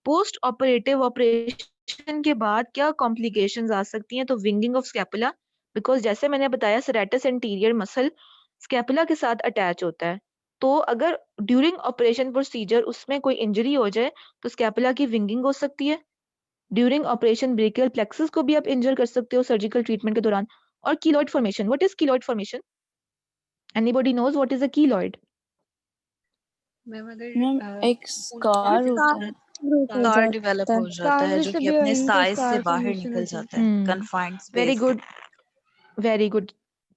पोस्ट ऑपरेटिव ऑपरेशन के बाद क्या कॉम्प्लिकेशंस आ सकती हैं? तो विंगिंग ऑफ स्कैपुला, बिकॉज जैसे मैंने बताया सेरेटस एंटीरियर मसल स्कैपुला के साथ अटैच होता है, तो अगर ड्यूरिंग ऑपरेशन प्रोसीजर उसमें कोई इंजरी हो जाए तो स्कैपुला की विंगिंग हो सकती है। ड्यूरिंग ऑपरेशन ब्रेकियल प्लेक्सस को भी आप इंजर कर सकते हो सर्जिकल ट्रीटमेंट के दौरान। और keloid formation, what is keloid formation? Anybody knows what is a keloid? Ma'am ma'am अगर एक स्कार होता है, स्कार डेवलप हो जाता है जो कि अपने साइज से बाहर निकल जाता है, confined very space. Good, very good.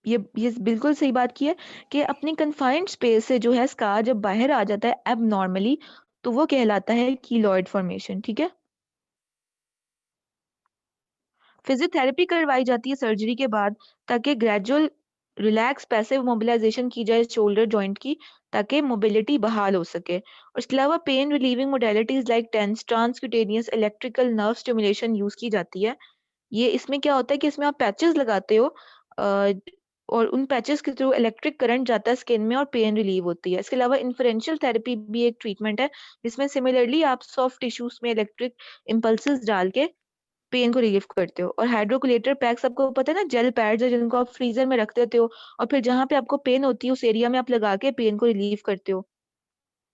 ये बिल्कुल सही बात की है कि अपनी कन्फाइंड स्पेस से जो है स्कार जब बाहर आ जाता है एबनॉर्मली, तो वो कहलाता है कीलॉइड फॉर्मेशन। ठीक है। फिजियोथेरेपी करवाई जाती है सर्जरी के बाद ताकि ग्रेजुअल रिलैक्स पैसिव मोबिलाइजेशन की जाए शोल्डर जॉइंट की, ताकि मोबिलिटी बहाल हो सके। और इसके अलावा pain relieving modalities like TENS, transcutaneous, electrical nerve stimulation use की जाती है। ये इसमें क्या होता है कि इसमें आप पैचेस लगाते हो और उन पैचेस के थ्रू इलेक्ट्रिक करंट जाता है स्किन में और पेन रिलीव होती है। इसके अलावा इन्फ्रेंशियल थेरेपी भी एक ट्रीटमेंट है जिसमें सिमिलरली आप सॉफ्ट टिश्यूज में इलेक्ट्रिक इम्पल्सेस डाल के पेन को रिलीव करते हो। और हाइड्रोकुलेटर पैक्स आपको पता है ना, जेल पैड्स है जिनको आप फ्रीजर में रख देते हो और फिर जहाँ पे आपको पेन होती है उस एरिया में आप लगा के पेन को रिलीव करते हो।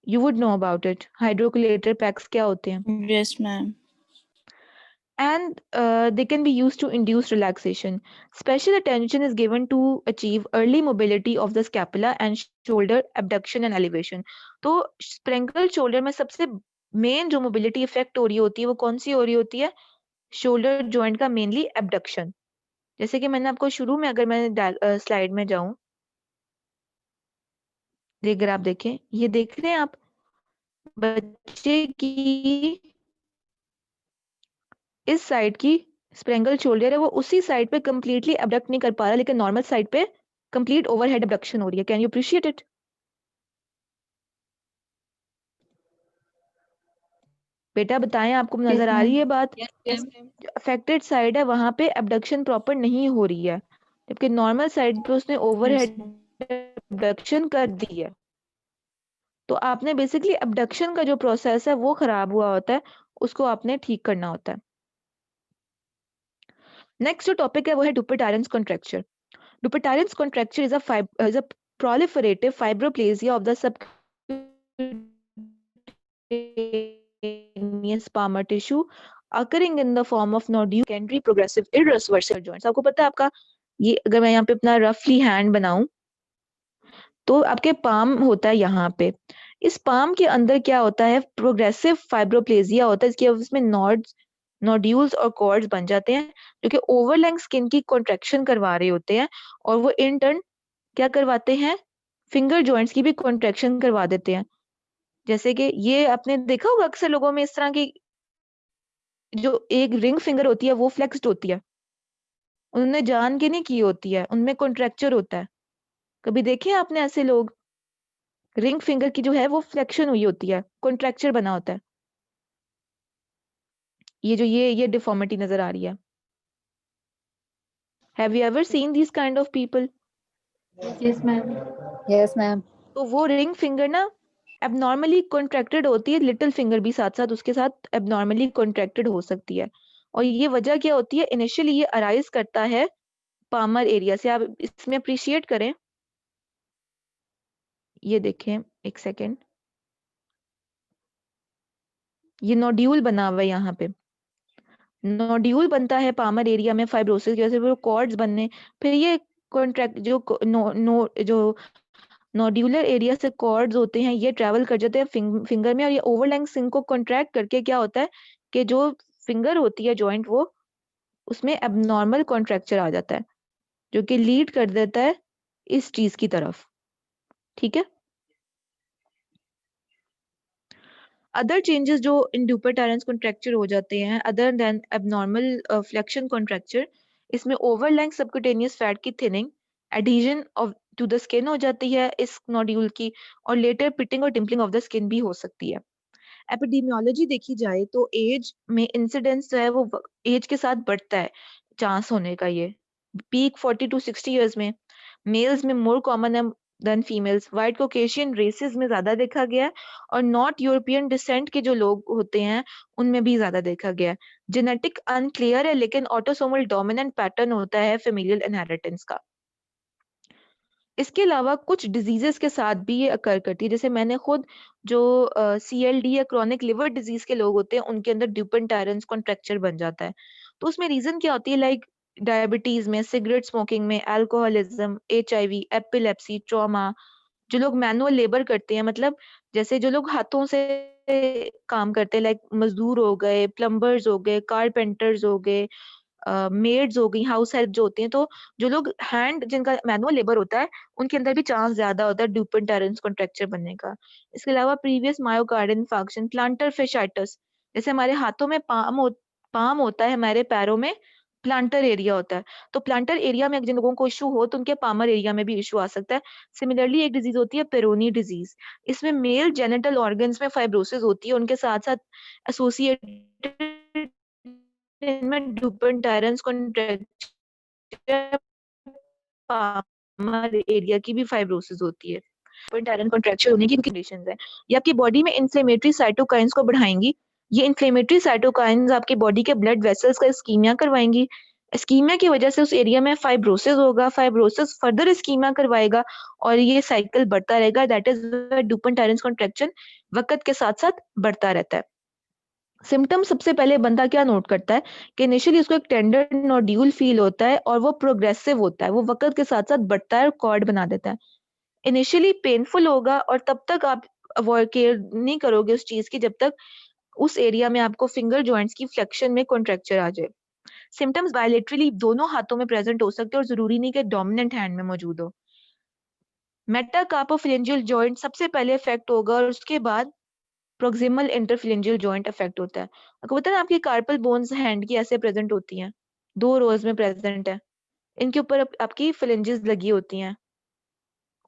You would know about it, hydrocollator packs क्या होते हैं। Yes ma'am. And they can be used to induce relaxation. Special attention is given to achieve early mobility of the scapula and shoulder abduction and elevation. तो स्प्रेंगल shoulder में सबसे main जो mobility effect हो रही होती है वो कौन सी हो रही होती है? शोल्डर जॉइंट का मेनली एबडक्शन। जैसे कि मैंने आपको शुरू में, अगर मैं स्लाइड में जाऊं, अगर आप देखें, ये देख रहे हैं आप बच्चे की इस साइड की स्प्रेंगल शोल्डर है वो उसी साइड पे कंप्लीटली एबडक्ट नहीं कर पा रहा, लेकिन नॉर्मल साइड पे कंप्लीट ओवरहेड एबडक्शन हो रही है। Can you appreciate it? बेटा बताएं, आपको नजर आ रही है बात? अफेक्टेड साइड है वहां पे एबडक्शन प्रॉपर नहीं हो रही है, जबकि नॉर्मल साइड पे उसने ओवरहेड एबडक्शन कर दी है। तो आपने बेसिकली एबडक्शन का जो प्रोसेस है वो खराब हुआ होता है, उसको आपने ठीक करना होता है। नेक्स्ट जो टॉपिक है वो है Dupuytren's contracture. Dupuytren's contracture is a proliferative fibroplasia of the subcutaneous palmar tissue occurring in the form of nodule secondary progressive irreversible joints। आपको पता है आपका ये, अगर मैं यहाँ पे अपना रफली हैंड बनाऊं तो आपके पाम होता है यहाँ पे, इस पाम के अंदर क्या होता है? प्रोग्रेसिव फाइब्रोप्लेजिया होता है, इसकी उसमें नोड्यूल्स और कॉर्ड्स बन जाते हैं जो कि ओवरलैंग स्किन की कॉन्ट्रैक्शन करवा रहे होते हैं और वो इन टर्न क्या करवाते हैं? फिंगर जॉइंट्स की भी कॉन्ट्रैक्शन करवा देते हैं। जैसे कि ये आपने देखा होगा अक्सर लोगों में इस तरह की जो एक रिंग फिंगर होती है वो फ्लेक्स्ड होती है, उन्होंने जान के नहीं की होती है, उनमें कॉन्ट्रैक्चर होता है। कभी देखे आपने ऐसे लोग? रिंग फिंगर की जो है वो फ्लेक्शन हुई होती है, कॉन्ट्रैक्चर बना होता है। ये जो ये डिफॉर्मिटी नजर आ रही है। Have you ever seen this kind of people? Yes ma'am. Yes ma'am. तो वो रिंग फिंगर ना एबनॉर्मली कॉन्ट्रैक्टेड होती है, लिटिल फिंगर भी साथ साथ उसके साथ एबनॉर्मली कॉन्ट्रैक्टेड हो सकती है। और ये वजह क्या होती है? इनिशियली ये अराइज करता है पामर एरिया से। आप इसमें अप्रिशिएट करें, ये देखें एक सेकेंड, ये नोड्यूल बना हुआ है यहाँ पे। नोड्यूल बनता है पामर एरिया में फाइब्रोसिस की वजह से, वो कॉर्ड्स बनने, फिर ये कॉन्ट्रैक्ट जो नोड्यूलर एरिया से कॉर्ड्स होते हैं ये ट्रैवल कर जाते हैं फिंगर में, और ये ओवरलैंग सिंक को कॉन्ट्रैक्ट करके क्या होता है कि जो फिंगर होती है जॉइंट, वो उसमें एबनॉर्मल कॉन्ट्रैक्चर आ जाता है जो कि लीड कर देता है इस चीज की तरफ। ठीक है। अदर चेंजेस जो इन डुपर टायरेंस कॉन्ट्रैक्चर हो जाते हैं other than abnormal flexion contracture, इसमें ओवरलैंग सबक्यूटेनियस फैट की thinning, adhesion of to the skin हो जाती है इस नोड्यूल की, और लेटर पिटिंग और डिम्पलिंग ऑफ द स्किन भी हो सकती है। एपिडेमियोलॉजी देखी जाए तो एज में इंसिडेंस जो है वो एज के साथ बढ़ता है चांस होने का। ये पीक 40 to 60 इयर्स में, मेल्स में मोर कॉमन है than females, white Caucasian races में ज्यादा देखा गया है, और नॉट यूरोपियन डिसेंट के जो लोग होते हैं उनमें भी ज्यादा देखा गया है। जेनेटिक अनक्लियर है लेकिन ऑटोसोमल डोमिनेंट पैटर्न होता है फेमिलियल इनहेरिटेंस का। इसके अलावा कुछ डिजीजेस के साथ भी ये अकर करती है, जैसे मैंने खुद जो CLD या क्रॉनिक लिवर डिजीज के लोग होते हैं उनके अंदर ड्यूपन टायरेंस कॉन्ट्रैक्चर बन जाता है। तो उसमें रीजन क्या होती है? लाइक डायबिटीज में, सिगरेट स्मोकिंग में, अल्कोहलिज्म, HIV, एपिलेप्सी, ट्रॉमा, जो लोग मैनुअल लेबर करते हैं, मतलब जैसे जो लोग हाथों से काम करते हैं, लाइक मजदूर हो गए, प्लम्बर्स हो गए, कारपेंटर्स हो गए, मेड्स हो गई, हाउस हेल्प जो होती हैं, तो जो लोग हैंड जिनका मैनुअल लेबर होता है उनके अंदर भी चांस ज्यादा होता है ड्यूपन टायरेंस कॉन्ट्रैक्चर बनने का। इसके अलावा प्रीवियस मायोकार्डियल इंफार्क्शन, प्लांटर फेशाइटिस, जैसे हमारे हाथों में पाम होता है, हमारे पैरों में प्लांटर एरिया होता है, तो प्लांटर एरिया में जिन लोगों को इशू हो तो उनके पामर एरिया में भी इशू आ सकता है। सिमिलरली एक डिजीज होती है पेरोनी डिजीज, इसमें मेल जेनिटल ऑर्गन्स में फाइब्रोसिस होती है, उनके साथ साथ एसोसिएटेड इनमें ड्यूपन टायरेंस कॉन्ट्रैक्चर पामर एरिया की भी फाइब्रोसिस होती है। ड्यूपन टायरेंस कॉन्ट्रैक्चर होने की कंडीशंस है, ये आपकी बॉडी में इन्फ्लेमेटरी साइटोकाइंस को बढ़ाएंगी। ये इन्फ्लेमेटरी साइटोकाइंस आपकी बॉडी के ब्लड वेसल्स का इस्कीमिया करवाएंगी। इस्कीमिया की वजह से उस एरिया में फाइब्रोसिस होगा, फाइब्रोसिस फर्दर इस्कीमिया करवाएगा, और ये साइकिल बढ़ता रहेगा। दैट इज ड्यूपन टायरेंस कॉन्ट्रैक्शन वक्त के साथ साथ बढ़ता रहता है। सिम्टम सबसे पहले बंदा क्या नोट करता है कि इनिशियली उसको एक टेंडर नोड्यूल फील होता है और वो प्रोग्रेसिव होता है, वो वक्त के साथ साथ बढ़ता है और कॉर्ड बना देता है। इनिशियली पेनफुल होगा और तब तक आप अवॉइड केयर नहीं करोगे उस चीज की जब तक उस एरिया में आपको फिंगर जॉइंट्स की फ्लेक्शन में कॉन्ट्रैक्चर आ जाए। सिम्टम्स बायलेटरली दोनों हाथों में प्रेजेंट हो सकते हैं और जरूरी नहीं कि डोमिनेंट हैंड में मौजूद हो। मेटाकार्पोफिलेंजियल जॉइंट सबसे पहले इफेक्ट होगा और उसके बाद प्रोक्सिमल इंटरफिलेंजियल जॉइंट अफेक्ट होता है। आपको पता है ना आपकी कार्पल बोन्स हैंड की ऐसे प्रेजेंट होती हैं, 2 रोज में प्रेजेंट है, इनके ऊपर आपकी फिलेंजेस लगी होती हैं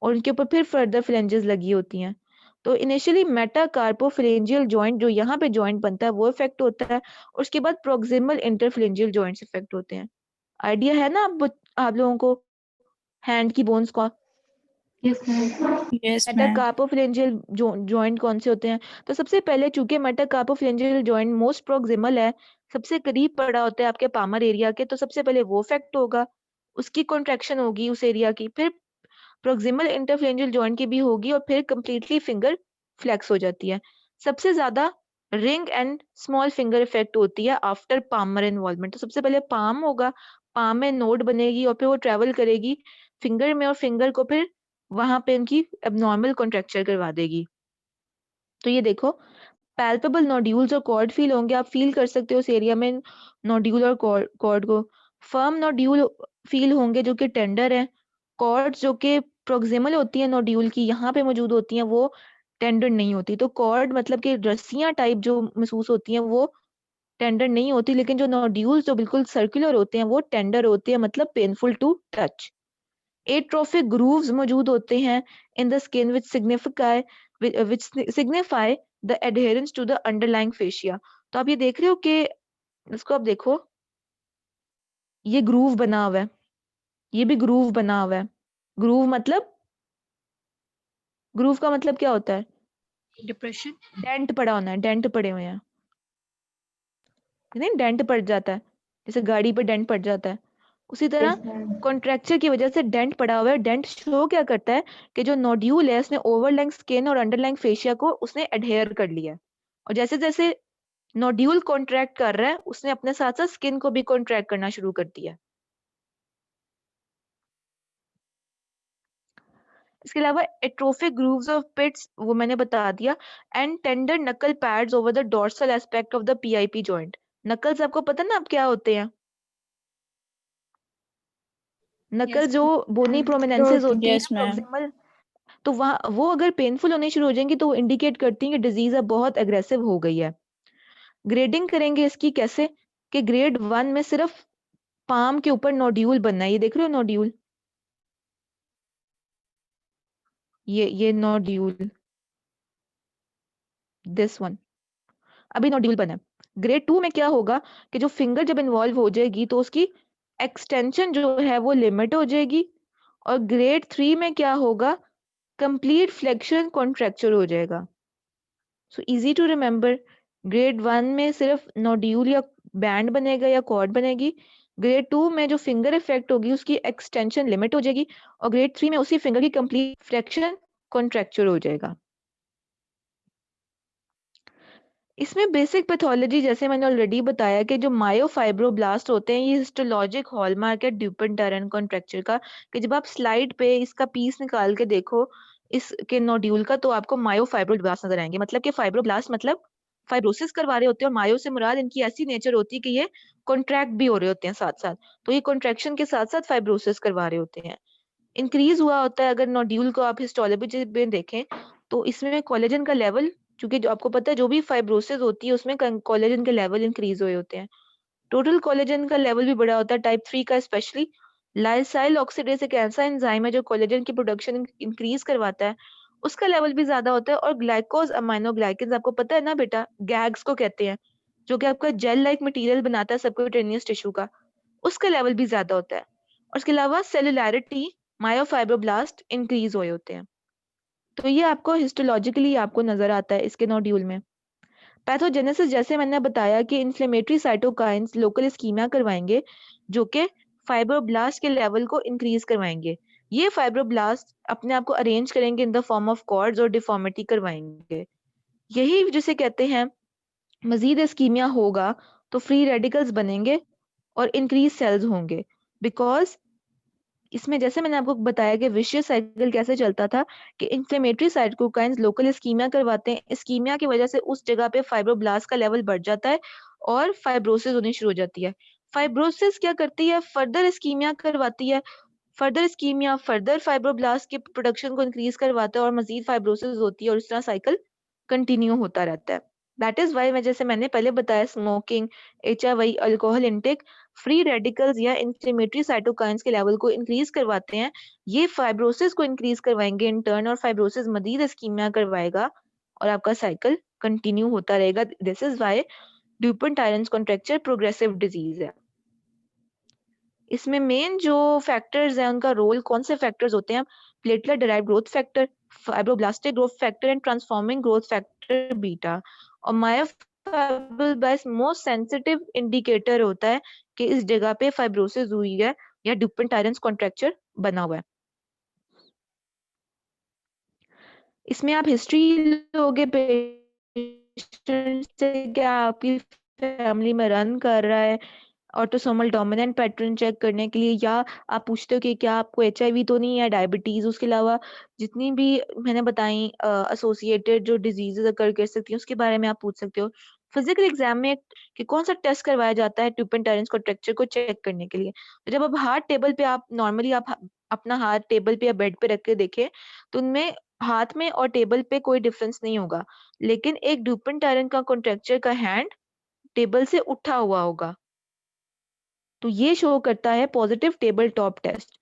और उनके ऊपर फिर फर्दर फिलेंजेस लगी होती हैं। तो इनिशियली मेटाकार्पोफिलेंजियल जॉइंट जो यहाँ पे जॉइंट बनता है वो इफेक्ट होता है, और उसके बाद प्रोक्सिमल इंटरफिलेंजियल जॉइंट्स इफेक्ट होते हैं। आइडिया है ना आप लोगों को हैंड की बोन्स का? Yes ma'am. Yes ma'am. Metacarpophalangeal joint कौन से होते हैं? तो सबसे पहले चूंकि मेटाकार्पोफिलेंजियल जॉइंट मोस्ट प्रोक्सिमल है, सबसे करीब पड़ा होता है आपके पामर एरिया के, तो सबसे पहले वो इफेक्ट होगा, उसकी कॉन्ट्रैक्शन होगी उस एरिया की, फिर प्रोक्सिमल इंटरफिलेंजियल जॉइंट की भी होगी, और फिर कंप्लीटली फिंगर फ्लेक्स हो जाती है। सबसे ज्यादा ring and small finger effect होती है आफ्टर पामर इन्वॉल्वमेंट। तो सबसे पहले पाम होगा, पाम में नोड बनेगी और फिर वो ट्रेवल करेगी फिंगर में, और फिंगर को फिर वहां पे उनकी एबनॉर्मल कॉन्ट्रैक्चर करवा देगी। तो ये देखो पैल्पेबल नोड्यूल्स और कॉर्ड फील होंगे, आप फील कर सकते हो उस एरिया में नोड्यूल और कॉर्ड को। फर्म नोड्यूल फील होंगे जो कि टेंडर है, कॉर्ड्स जो कि प्रोक्सिमल होती है नोड्यूल की यहाँ पे मौजूद होती हैं वो टेंडर नहीं होती। तो कॉर्ड मतलब कि रस्सियां टाइप जो महसूस होती हैं वो टेंडर नहीं होती, लेकिन जो नोड्यूल्स जो बिल्कुल सर्कुलर होते हैं वो टेंडर होते हैं, मतलब painful to touch. Atrophic grooves मौजूद होते हैं in the skin which signify the adherence to the underlying fascia. तो आप ये देख रहे हो कि इसको आप देखो, ये ग्रूव बना हुआ है, ये भी ग्रूव बना हुआ है। ग्रूव मतलब, ग्रूव का मतलब क्या होता है? डिप्रेशन। डेंट पड़ा होना है, डेंट पड़े हुए हैं, नहीं डेंट पड़ जाता है, जैसे गाड़ी पे डेंट पड़ जाता है, उसी तरह Yes, ma'am. कॉन्ट्रैक्चर की वजह से डेंट पड़ा हुआ है। डेंट शो क्या करता है कि जो नोड्यूल है उसने ओवरलैंग स्किन और अंडरलाइंग फेशिया को उसने एडहेयर कर लिया है, और जैसे जैसे नोड्यूल कॉन्ट्रैक्ट कर रहा है उसने अपने साथ साथ स्किन को भी कॉन्ट्रैक्ट करना शुरू कर दिया है। इसके अलावा एट्रोफिक ग्रूव्स ऑफ पिट्स, वो मैंने बता दिया, एंड टेंडर नकल pads over the dorsal aspect of the PIP joint. Knuckles आपको पता ना अब क्या होते हैं? नकल Yes, जो बोनी प्रोमिनेंसेस होती है Yes, ma'am. प्रॉक्सिमल, तो वहाँ वो अगर पेनफुल होनी शुरू हो जाएंगी तो वो इंडिकेट करती है कि डिजीज अब बहुत एग्रेसिव हो गई है। ग्रेडिंग करेंगे इसकी कैसे, कि ग्रेड 1 में सिर्फ पाम के ऊपर नोड्यूल बनना है, ये देख रहे हो नोड्यूल, ये नोड्यूल, दिस वन, अभी नोड्यूल बना है। ग्रेड 2 में क्या होगा कि जो फिंगर जब इन्वॉल्व हो जाएगी तो उसकी एक्सटेंशन जो है वो लिमिट हो जाएगी, और ग्रेड 3 में क्या होगा, कंप्लीट फ्लेक्शन कॉन्ट्रैक्चर हो जाएगा। So easy to remember, grade 1 में सिर्फ नोड्यूल या बैंड बनेगा या कॉर्ड बनेगी, ग्रेड 2 में जो फिंगर इफेक्ट होगी उसकी एक्सटेंशन लिमिट हो जाएगी, और ग्रेड 3 में उसी फिंगर की कंप्लीट फ्लेक्शन कॉन्ट्रैक्चर हो जाएगा। इसमें बेसिक पैथोलॉजी जैसे मैंने ऑलरेडी बताया कि जो मायोफाइब्रोब्लास्ट होते हैं ये हिस्टोलॉजिक हॉलमार्क है ड्यूपेंट-टैरन कॉन्ट्रैक्चर का, कि जब आप स्लाइड पे इसका पीस निकाल के देखो इसके नोड्यूल का तो आपको मायोफाइब्रोब्लास्ट नजर आएंगे। मतलब कि फाइब्रोब्लास्ट मतलब फाइब्रोसिस करवा रहे होते हैं, और मायो से मुराद इनकी ऐसी नेचर होती है कि ये कॉन्ट्रैक्ट भी हो रहे होते हैं साथ साथ, तो ये कॉन्ट्रैक्शन के साथ साथ फाइब्रोसिस करवा रहे होते हैं। इंक्रीज हुआ होता है अगर नोड्यूल को आप हिस्टोलॉजी में देखें तो इसमें कोलेजन का लेवल, क्योंकि जो आपको पता है जो भी फाइब्रोसिस होती है उसमें कोलेजन के लेवल इंक्रीज हुए होते हैं। टोटल कोलेजन का लेवल भी बड़ा होता है, टाइप 3 का स्पेशली। लाइसाइल ऑक्सीडेज एक ऐसा एंजाइम है जो कोलेजन की प्रोडक्शन इंक्रीज करवाता है, उसका लेवल भी ज्यादा होता है। और ग्लाइकोज अमाइनोग्लाइकेंस आपको पता है ना बेटा, गैग्स को कहते हैं, जो कि आपका जेल लाइक मटेरियल बनाता है सबक्यूटेनियस टिश्यू का, उसका लेवल भी ज्यादा होता है। और इसके अलावा सेलुलैरिटी, मायोफाइब्रोब्लास्ट इंक्रीज हुए होते हैं। तो ये आपको हिस्टोलॉजिकली आपको नजर आता है इसके नोड्यूल में। पैथोजेनेसिस जैसे मैंने बताया कि इन्फ्लेमेटरी साइटोकाइंस लोकल इस्कीमिया करवाएंगे जो कि फाइब्रोब्लास्ट के लेवल को इंक्रीज करवाएंगे। ये फाइब्रोब्लास्ट अपने आप को अरेंज करेंगे in the form of cords और डिफॉर्मिटी करवाएंगे। यही जिसे कहते हैं मजीद इस्कीमिया होगा तो फ्री रेडिकल्स बनेंगे और इंक्रीज सेल्स होंगे, बिकॉज इसमें जैसे मैंने आपको बताया कि विशियस साइकिल कैसे चलता था कि इन्फ्लेमेटरी साइटोकाइंस लोकल इस्कीमिया करवाते हैं, इस्कीमिया की वजह से उस जगह पे फाइब्रोब्लास्ट का लेवल बढ़ जाता है और फाइब्रोसिस होनी शुरू हो जाती है। फाइब्रोसिस क्या करती है, फर्दर इस्कीमिया करवाती है, फर्दर इस्कीमिया फर्दर फाइब्रोब्लास्ट के प्रोडक्शन को इंक्रीज करवाता है और मजीद फाइब्रोसिस होती है, और इस तरह साइकिल कंटिन्यू होता रहता है। दैट इज वाई मैं जैसे मैंने पहले बताया smoking, HIV, alcohol intake free radicals या इन्फ्लेमेटरी साइटोकाइंस के लेवल को इंक्रीज करवाते हैं, ये फाइब्रोसिस को इंक्रीज करवाएंगे इन टर्न, और फाइब्रोसिस मजीद इस्कीमिया करवाएगा और आपका साइकिल कंटिन्यू होता रहेगा। This is why Dupuytren's contracture progressive disease है। इसमें मेन जो फैक्टर्स हैं उनका रोल, कौन से फैक्टर्स होते हैं, platelet derived growth factor, fibroblastic growth factor and transforming growth factor beta. और मायोफाइब्रोब्लास्ट मोस्ट सेंसिटिव इंडिकेटर होता है कि इस जगह पे फाइब्रोसिस हुई है या ड्यूपेंट-टायरेंस कॉन्ट्रैक्चर बना हुआ है। इसमें आप हिस्ट्री लोगे पेशेंट से, क्या आपकी फैमिली में रन कर रहा है, ऑटोसोमल डोमिनेंट पैटर्न चेक करने के लिए, या आप पूछते हो कि क्या आपको HIV तो नहीं है, डायबिटीज, उसके अलावा जितनी भी मैंने बताई एसोसिएटेड जो डिजीजेस अकर कर सकती हैं उसके बारे में आप पूछ सकते हो। फिजिकल एग्जाम में कि कौन सा टेस्ट करवाया जाता है ड्यूपेंट-टायरेंस कॉन्ट्रैक्चर को चेक करने के लिए, तो जब अब हाथ टेबल पे आप नॉर्मली आप अपना हाथ टेबल पे या बेड पे रख के देखें तो उनमें हाथ में और टेबल पे कोई डिफरेंस नहीं होगा, लेकिन एक ड्यूपेंट-टायरेंस का कॉन्ट्रैक्चर का हैंड टेबल से उठा हुआ होगा, तो ये शो करता है positive table top test.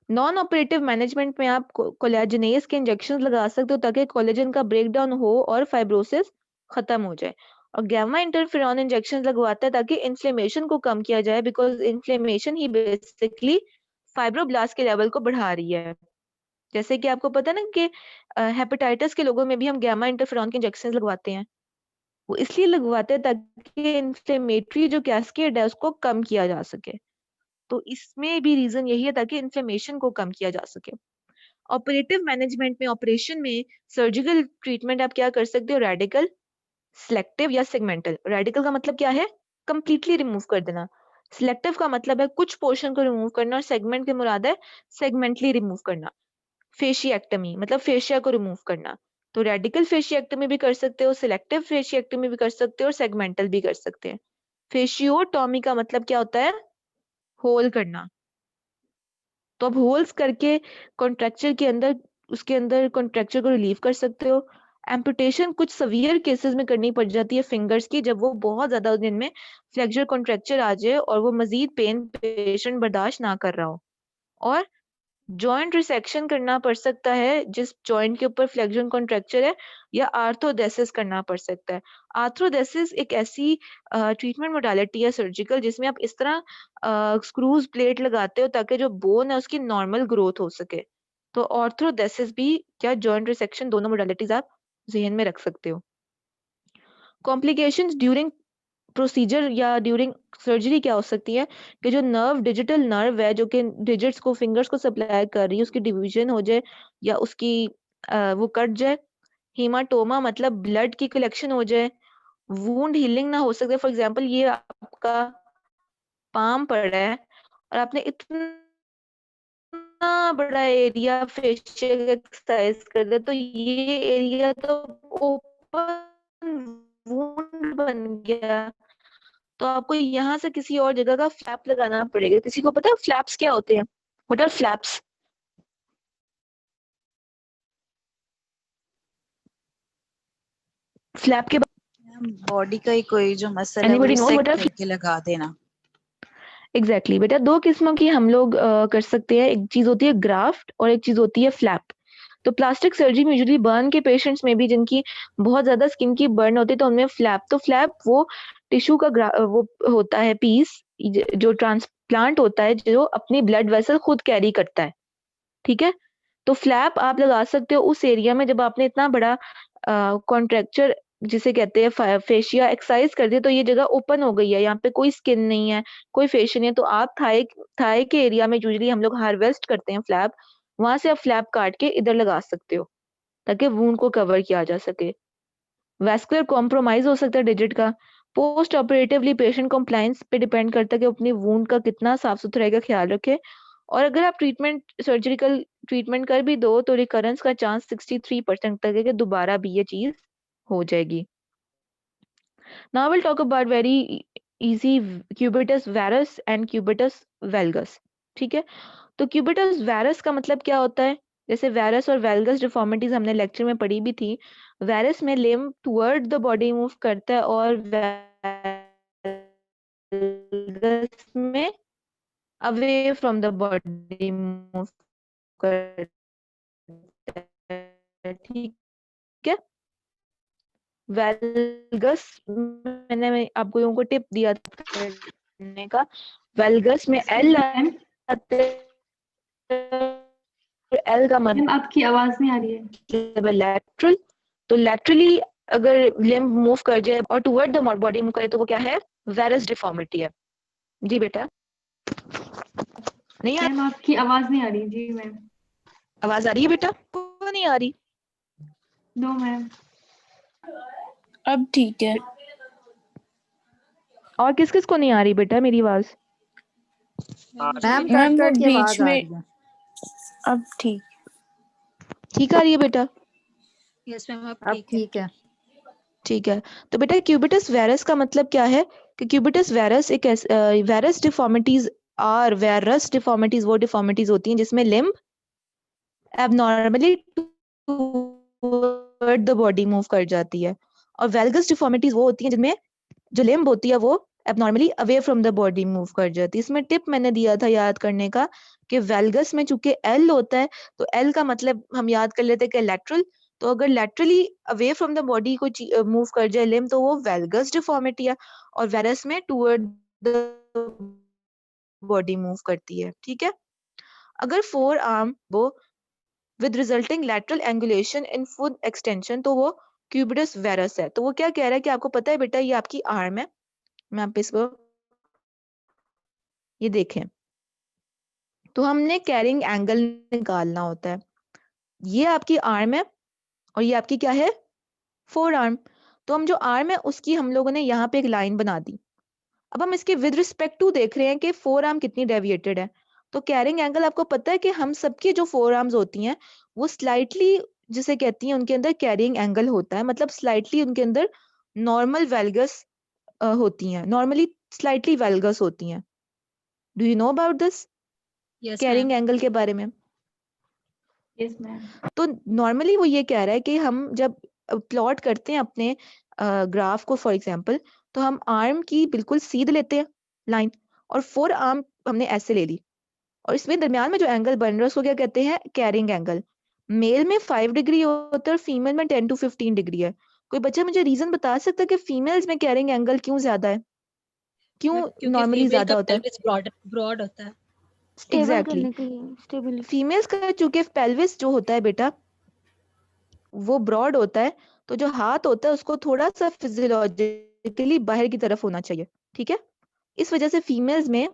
Non operative management में आप कोलेजनेस के इंजेक्शन लगा सकते हो ताकि कोलेजन का ब्रेकडाउन हो और फाइब्रोसिस खत्म हो जाए। और गैमा इंटरफेरॉन इंजेक्शन लगवाता है ताकि इन्फ्लेमेशन को कम किया जाए, because inflammation he basically fibroblast के लेवल को बढ़ा रही है। जैसे कि आपको पता है ना कि हेपेटाइटिस के लोगों में भी हम गैमा इंटरफेरॉन के इंजेक्शन लगवाते हैं। वो इसलिए लगवाते हैं ताकि इन्फ्लेमेटरी जो कैस्केड है उसको कम किया जा सके। तो इसमें भी रीजन यही है ताकि इन्फ्लेमेशन को कम किया जा सके। ऑपरेटिव मैनेजमेंट में, ऑपरेशन में सर्जिकल ट्रीटमेंट आप क्या कर सकते हो? रेडिकल, सिलेक्टिव या सेगमेंटल। रेडिकल का मतलब क्या है? कंप्लीटली रिमूव कर देना। सिलेक्टिव का मतलब है कुछ पोर्शन को रिमूव करना, और सेगमेंट के मुराद है सेगमेंटली रिमूव करना। फेशिएक्टमी मतलब फेशिया को रिमूव करना। तो रेडिकल फेशिएक्टमी भी कर सकते हो, सिलेक्टिव फेशिएक्टमी भी कर सकते हो, और सेगमेंटल भी कर सकते हैं। फेशियोटॉमी का मतलब क्या होता है? होल करना। तो अब होल्स करके कॉन्ट्रैक्चर के अंदर, उसके अंदर कॉन्ट्रैक्चर को रिलीव कर सकते हो। एम्पुटेशन कुछ सवियर केसेस में करनी पड़ जाती है फिंगर्स की, जब वो बहुत ज्यादा जिनमें फ्लेक्चर कॉन्ट्रैक्चर आ जाए और वो मजीद पेन पेशेंट बर्दाश्त ना कर रहा हो। और जॉइंट रिसेक्शन करना पड़ सकता है जिस जॉइंट के ऊपर फ्लेक्शन कॉन्ट्रैक्चर है, या आर्थोडेसिस करना पड़ सकता है। आर्थोडेसिस एक ऐसी ट्रीटमेंट मोडालिटी है सर्जिकल जिसमें आप इस तरह स्क्रूज प्लेट लगाते हो ताकि जो बोन है उसकी नॉर्मल ग्रोथ हो सके। तो आर्थोडेसिस भी क्या जॉइंट रिसेक्शन, दोनों मोडालिटीज आप जहन में रख सकते हो। कॉम्प्लिकेशंस ड्यूरिंग प्रोसीजर या ड्यूरिंग सर्जरी क्या हो सकती है कि जो नर्व, डिजिटल नर्व है जो कि डिजिट्स को, फिंगर्स को सप्लाई कर रही है, उसकी डिवीजन हो जाए या उसकी वो कट जाए। हीमाटोमा मतलब ब्लड की कलेक्शन हो जाए। वुंड हीलिंग ना हो सकते। फॉर एग्जांपल ये आपका पाम पड़ा है और आपने इतना बड़ा एरिया फेशियल एक्सरसाइज कर दिया, तो ये एरिया तो ओपन वुंड बन गया। तो आपको यहाँ से किसी और जगह का फ्लैप लगाना पड़ेगा। किसी को पता है फ्लैप्स क्या होते हैं? What are flaps? फ्लैप के बॉडी का ही कोई जो मसल है वो anybody know resect what are? करके लगा देना। एग्जैक्टली बेटा, दो किस्मों की हम लोग कर सकते हैं। एक चीज होती है ग्राफ्ट और एक चीज होती है फ्लैप। तो प्लास्टिक सर्जरी में यूजुअली बर्न के पेशेंट्स में भी जिनकी बहुत ज्यादा स्किन की बर्न होती है तो उनमें फ्लैप, तो फ्लैप वो टिश्यू का वो होता है पीस जो ट्रांसप्लांट होता है, जो अपनी ब्लड वेसल खुद कैरी करता है। ठीक है, तो फ्लैप आप लगा सकते हो उस एरिया में जब आपने इतना बड़ा कॉन्ट्रैक्चर जिसे कहते हैं फेशिया एक्सरसाइज कर दिया, तो ये जगह ओपन हो गई है, यहाँ पे कोई स्किन नहीं है, कोई फेशियल नहीं है, तो आप थाई के एरिया में यूजुअली हम लोग हार्वेस्ट करते हैं फ्लैप, वहां से आप फ्लैप काट के इधर लगा सकते हो ताकि वूंड को कवर किया जा सके। वैस्कुलर कॉम्प्रोमाइज हो सकता है डिजिट का। पोस्ट ऑपरेटिवली पेशेंट कंप्लायंस पे डिपेंड करता है कि अपनी वूंड का कितना साफ सुथराई का ख्याल रखे। और अगर आप सर्जिकल ट्रीटमेंट कर भी दो तो रिकरेंस का चांस 63% तक है कि दोबारा भी ये चीज हो जाएगी। Now will talk about very easy cubitus varus and cubitus valgus. ठीक है, तो क्यूबिटस वेरस का मतलब क्या होता है? जैसे वेरस और वेल्गस डिफॉर्मिटीज हमने लेक्चर में पढ़ी भी थी। वेरस में limb toward the body move करता है और वेल्गस में away from the body move करता है। ठीक है, वेल्गस मैंने आप लोगों को टिप दिया था करने का। वेल्गस में एल आते एल का मैम आपकी आवाज नहीं आ रही है। मतलब लैटरल। तो लैटरली अगर लिम्ब मूव कर जाए और टुवर्ड द बॉडी मूव करे तो वो क्या है? वेरस डिफॉर्मिटी है। जी बेटा, नहीं मैम आपकी आवाज नहीं आ रही। जी मैम। आवाज आ रही है बेटा? को नहीं आ रही? No ma'am. अब ठीक है। और किस किस को नहीं आ रही बेटा मेरी आवाज? मैम मैम वो कट के बीच आवाज आ में रही है। अब ठीक ठीक आ रही है बेटा? यस मैम अब अब ठीक है। ठीक है, तो बेटा क्यूबिटस वेरस का मतलब क्या है कि क्यूबिटस वेरस एक varus deformities are varus deformities वो डिफॉर्मिटीज होती हैं जिसमें limb abnormally toward the body move कर जाती है। और वेल्गस डिफॉर्मिटीज वो होती हैं जिनमें जो लिम्ब होती है वो abnormally away from the body move कर जाती है। इसमें टिप मैंने दिया था याद करने का कि वेल्गस में चूंकि एल होता है तो एल का मतलब हम याद कर लेते हैं कि लैटरल, तो अगर laterally away from the body को मूव कर जाए लिम्ब तो वो वेल्गस डिफॉर्मिटी है, और वेरस में टुवर्ड द बॉडी मूव करती है। ठीक है, अगर फोर आर्म वो with resulting lateral angulation in full extension तो वो क्यूबिटस वेरस है। तो वो क्या कह रहा है कि आपको पता है बेटा ये आपकी आर्म है, मैं आप इसको ये देखें, तो हमने कैरिंग एंगल निकालना होता है। ये आपकी आर्म है और ये आपकी क्या है, फोर आर्म। तो हम जो आर्म है उसकी हम लोगों ने यहाँ पे एक लाइन बना दी। अब हम इसके विद रिस्पेक्ट टू देख रहे हैं कि फोर आर्म कितनी डेविएटेड है। तो कैरिंग एंगल आपको पता है कि हम सबकी जो फोर आर्म्स होती हैं वो स्लाइटली जिसे कहती हैं उनके अंदर कैरिंग एंगल होता है, मतलब स्लाइटली उनके अंदर नॉर्मल वेल्गस होती हैं, नॉर्मली स्लाइटली वेल्गस होती हैं। Do you know about this yes carrying ma'am. Angle के बारे में? Yes ma'am. तो नॉर्मली वो ये कह रहा है कि हम जब प्लॉट करते हैं अपने ग्राफ को फॉर एग्जांपल, तो हम आर्म की बिल्कुल सीध लेते हैं लाइन, और फोर आर्म हमने ऐसे ले ली, और इसमें दरमियान में जो एंगल बन रहा है उसको क्या कहते हैं, कैरिंग एंगल। मेल में 5 डिग्री होता है और फीमेल में 10 to 15 डिग्री है। कोई बच्चा मुझे रीजन बता सकता है कि फीमेल्स में कैरिंग एंगल क्यों ज्यादा है, क्यों क्योंकि नॉर्मली फीमेल ज्यादा का होता है? पेल्विस ब्रॉड होता है। स्टेबल एग्जैक्टली करने के लिए, स्टेबिलिटी। फीमेल्स का चूंकि पेल्विस जो होता है बेटा वो ब्रॉड होता है, तो जो हाथ होता है उसको थोड़ा सा फिजियोलॉजिकली बाहर की तरफ होना चाहिए। ठीक है, इस वजह से फीमेल्स में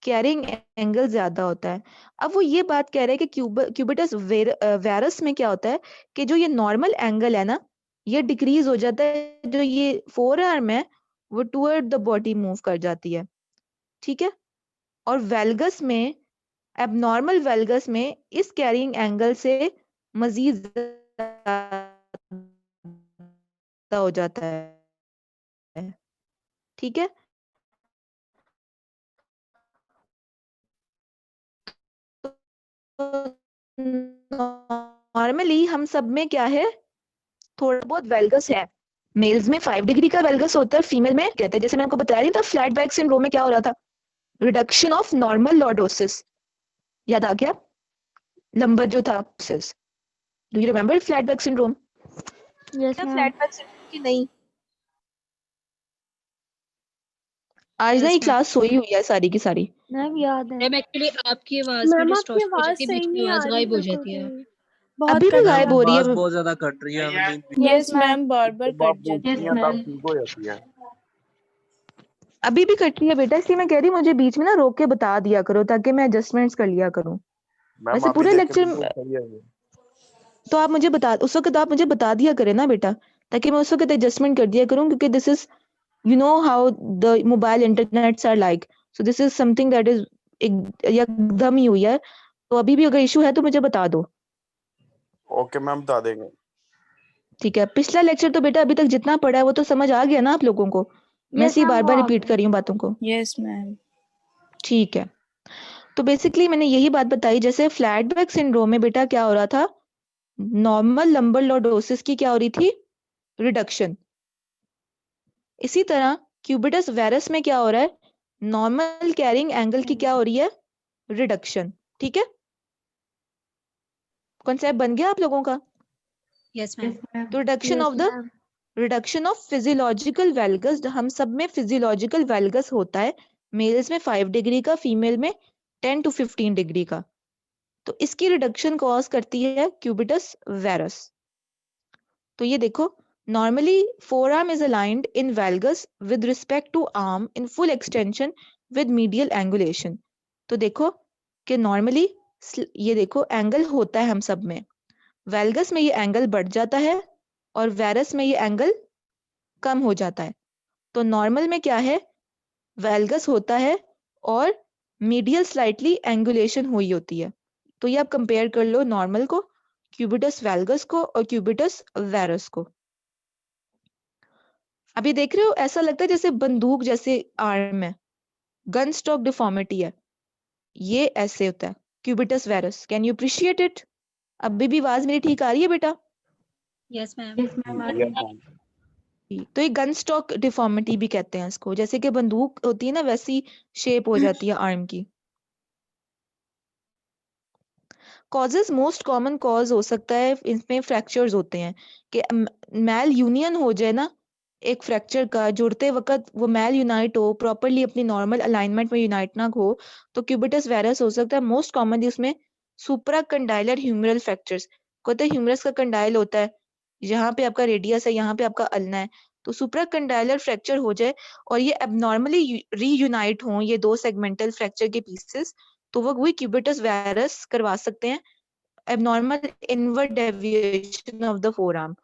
कैरिंग एंगल ज्यादा होता है। अब वो ये बात कह रहे हैं कि क्यूबिटस वेरस में क्या होता है कि जो ये नॉर्मल एंगल है ना ये डिक्रीज हो जाता है, जो ये फोर आर्म है वो टुवर्ड द बॉडी मूव कर जाती है। ठीक है, और वेल्गस में एबनॉर्मल वेल्गस में इस कैरिंग एंगल से मजीद ज्यादा हो जाता है। ठीक है, नॉर्मली हम सब में क्या है, थोड़ा बहुत वेल्गस है। मेल्स में 5 डिग्री का वेल्गस होता है, फीमेल में कहते हैं, जैसे मैं आपको बता रही था फ्लैट बैक सिंड्रोम में क्या हो रहा था, रिडक्शन ऑफ नॉर्मल लॉर्डोसिस। याद आ गया, लंबर जो था, do you remember flat back syndrome? Yes ma'am. Flat back syndrome की नहीं। आज ना यस ये मैम। क्लास सोई हुई है सारी की सारी। मैम याद है। मैम एक्चुअली आपकी आवाज में मैम आपकी डिस्टॉर्शन हो आवाज जाती है, बीच सही में नहीं आ आवाज रही गायब हो बिल्कुल जाती है। भी, बहुत अभी भी कट गायब रहा हो है। रही है। आवाज बहुत ज्यादा कट रही है हमें। यस मैम, बार बार जब आप कट बोलती जाती यस हैं है। तब मैम। ठीक हो जाती है। अभी भी कट रही है बेटा, इसलिए मैं कह रही हूँ मुझे बीच में ना रोक के बता दिया करो ताकि मैं एडजस्टमेंट्स कर लिया करूँ। मैम वैसे अभी पूरे देखे लेक्चर बिल्कुल सही है ये। तो आप मुझे बता, उस वक्त आप मुझे बता दिया करें ना बेटा, ताकि मैं उस वक्त एडजस्टमेंट कर दिया करूँ, क्योंकि this is you know how the mobile internets are like, so this is something that is एकदम ही हुई है। तो अभी भी अगर इशू है तो मुझे बता दो। ओके मैम बता देंगे। ठीक है, पिछला लेक्चर तो बेटा अभी तक जितना पढ़ा है वो तो समझ आ गया ना आप लोगों को? मैं यस इसी मैम, बार वो बार आ रिपीट गया। कर रही हूँ बातों को। Yes ma'am. ठीक है, तो बेसिकली मैंने यही बात बताई, जैसे फ्लैट बैक सिंड्रोम में बेटा क्या हो रहा था, नॉर्मल लंबर लॉर्डोसिस की क्या हो रही थी, रिडक्शन। इसी तरह क्यूबिटस वेरस में क्या हो रहा है, नॉर्मल कैरिंग एंगल की क्या हो रही है, रिडक्शन। ठीक है, कॉन्सेप्ट बन गया आप लोगों का? Yes ma'am. Yes ma'am. तो reduction of the reduction of physiological valgus, हम सब में फिजियोलॉजिकल वेल्गस होता है, मेल्स में 5 डिग्री का, फीमेल में 10 to 15 डिग्री का। तो इसकी रिडक्शन कॉज करती है क्यूबिटस वेरस। तो ये देखो, normally forearm is aligned in valgus with respect to arm in full extension with medial angulation। तो देखो कि नॉर्मली ये देखो एंगल होता है हम सब में, वेल्गस में ये एंगल बढ़ जाता है और वेरस में ये एंगल कम हो जाता है। तो नॉर्मल में क्या है, वेल्गस होता है और मीडियल स्लाइटली एंगुलेशन हुई होती है। तो ये आप कंपेयर कर लो नॉर्मल को, क्यूबिटस वेल्गस को और क्यूबिटस वेरस को। अभी देख रहे हो ऐसा लगता है जैसे बंदूक जैसे आर्म है, गन स्टॉक डिफॉर्मिटी है, ये ऐसे होता है cubitus varus. Can you appreciate it? अभी भी आवाज मेरी ठीक आ रही है बेटा? Yes ma'am. यस मैम, आ रही यस है। मैम। तो ये गन स्टॉक डिफॉर्मिटी भी कहते हैं इसको, जैसे कि बंदूक होती है ना वैसी शेप हो जाती है आर्म की। कॉजेज, मोस्ट कॉमन कॉज हो सकता है इसमें फ्रैक्चर्स होते हैं कि मैल यूनियन हो जाए ना एक फ्रैक्चर का, जुड़ते वक्त वो मैल यूनाइट हो, प्रॉपरली अपनी नॉर्मल अलाइनमेंट में यूनाइट ना हो, तो क्यूबिटस वायरस हो सकता है। मोस्ट कॉमनली उसमें सुप्रा कंडाइलर ह्यूमरल फ्रैक्चर्स, कहते हैं ह्यूमरस का कंडाइल होता है, यहाँ पे आपका रेडियस है, यहाँ पे आपका अल्ना है, तो सुप्रा कंडाइलर फ्रैक्चर हो जाए और ये एबनॉर्मली रीयूनाइट हो ये दो सेगमेंटल फ्रैक्चर के पीसेस, तो वो वही क्यूबिटस वायरस करवा सकते हैं, abnormal inward deviation of the forearm.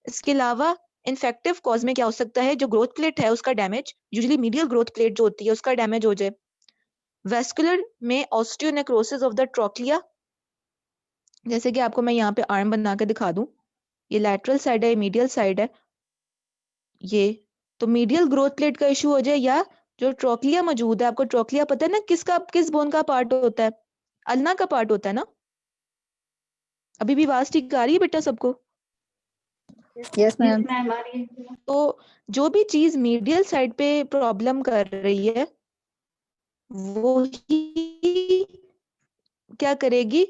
इसके अलावा इन्फेक्टिव कॉज में क्या हो सकता है, जो ग्रोथ प्लेट है उसका damage, usually medial growth plate जो होती है उसका डैमेज हो जाए। वेस्कुलर में ऑस्टियोनेक्रोसिस ऑफ द ट्रोक्लिया, जैसे कि आपको मैं यहाँ पे आर्म बना के दिखा दूं, ये लैटरल साइड है, मीडियल साइड है ये, तो मीडियल ग्रोथ प्लेट का इशू हो जाए, या जो ट्रोक्लिया मौजूद है, आपको ट्रोक्लिया पता है ना किस बोन का पार्ट होता है, अल्ना का पार्ट होता है ना। अभी भी आवाज ठीक आ रही है बेटा सबको? Yes ma'am. तो जो भी चीज मीडियल साइड पे प्रॉब्लम कर रही है वो ही क्या करेगी,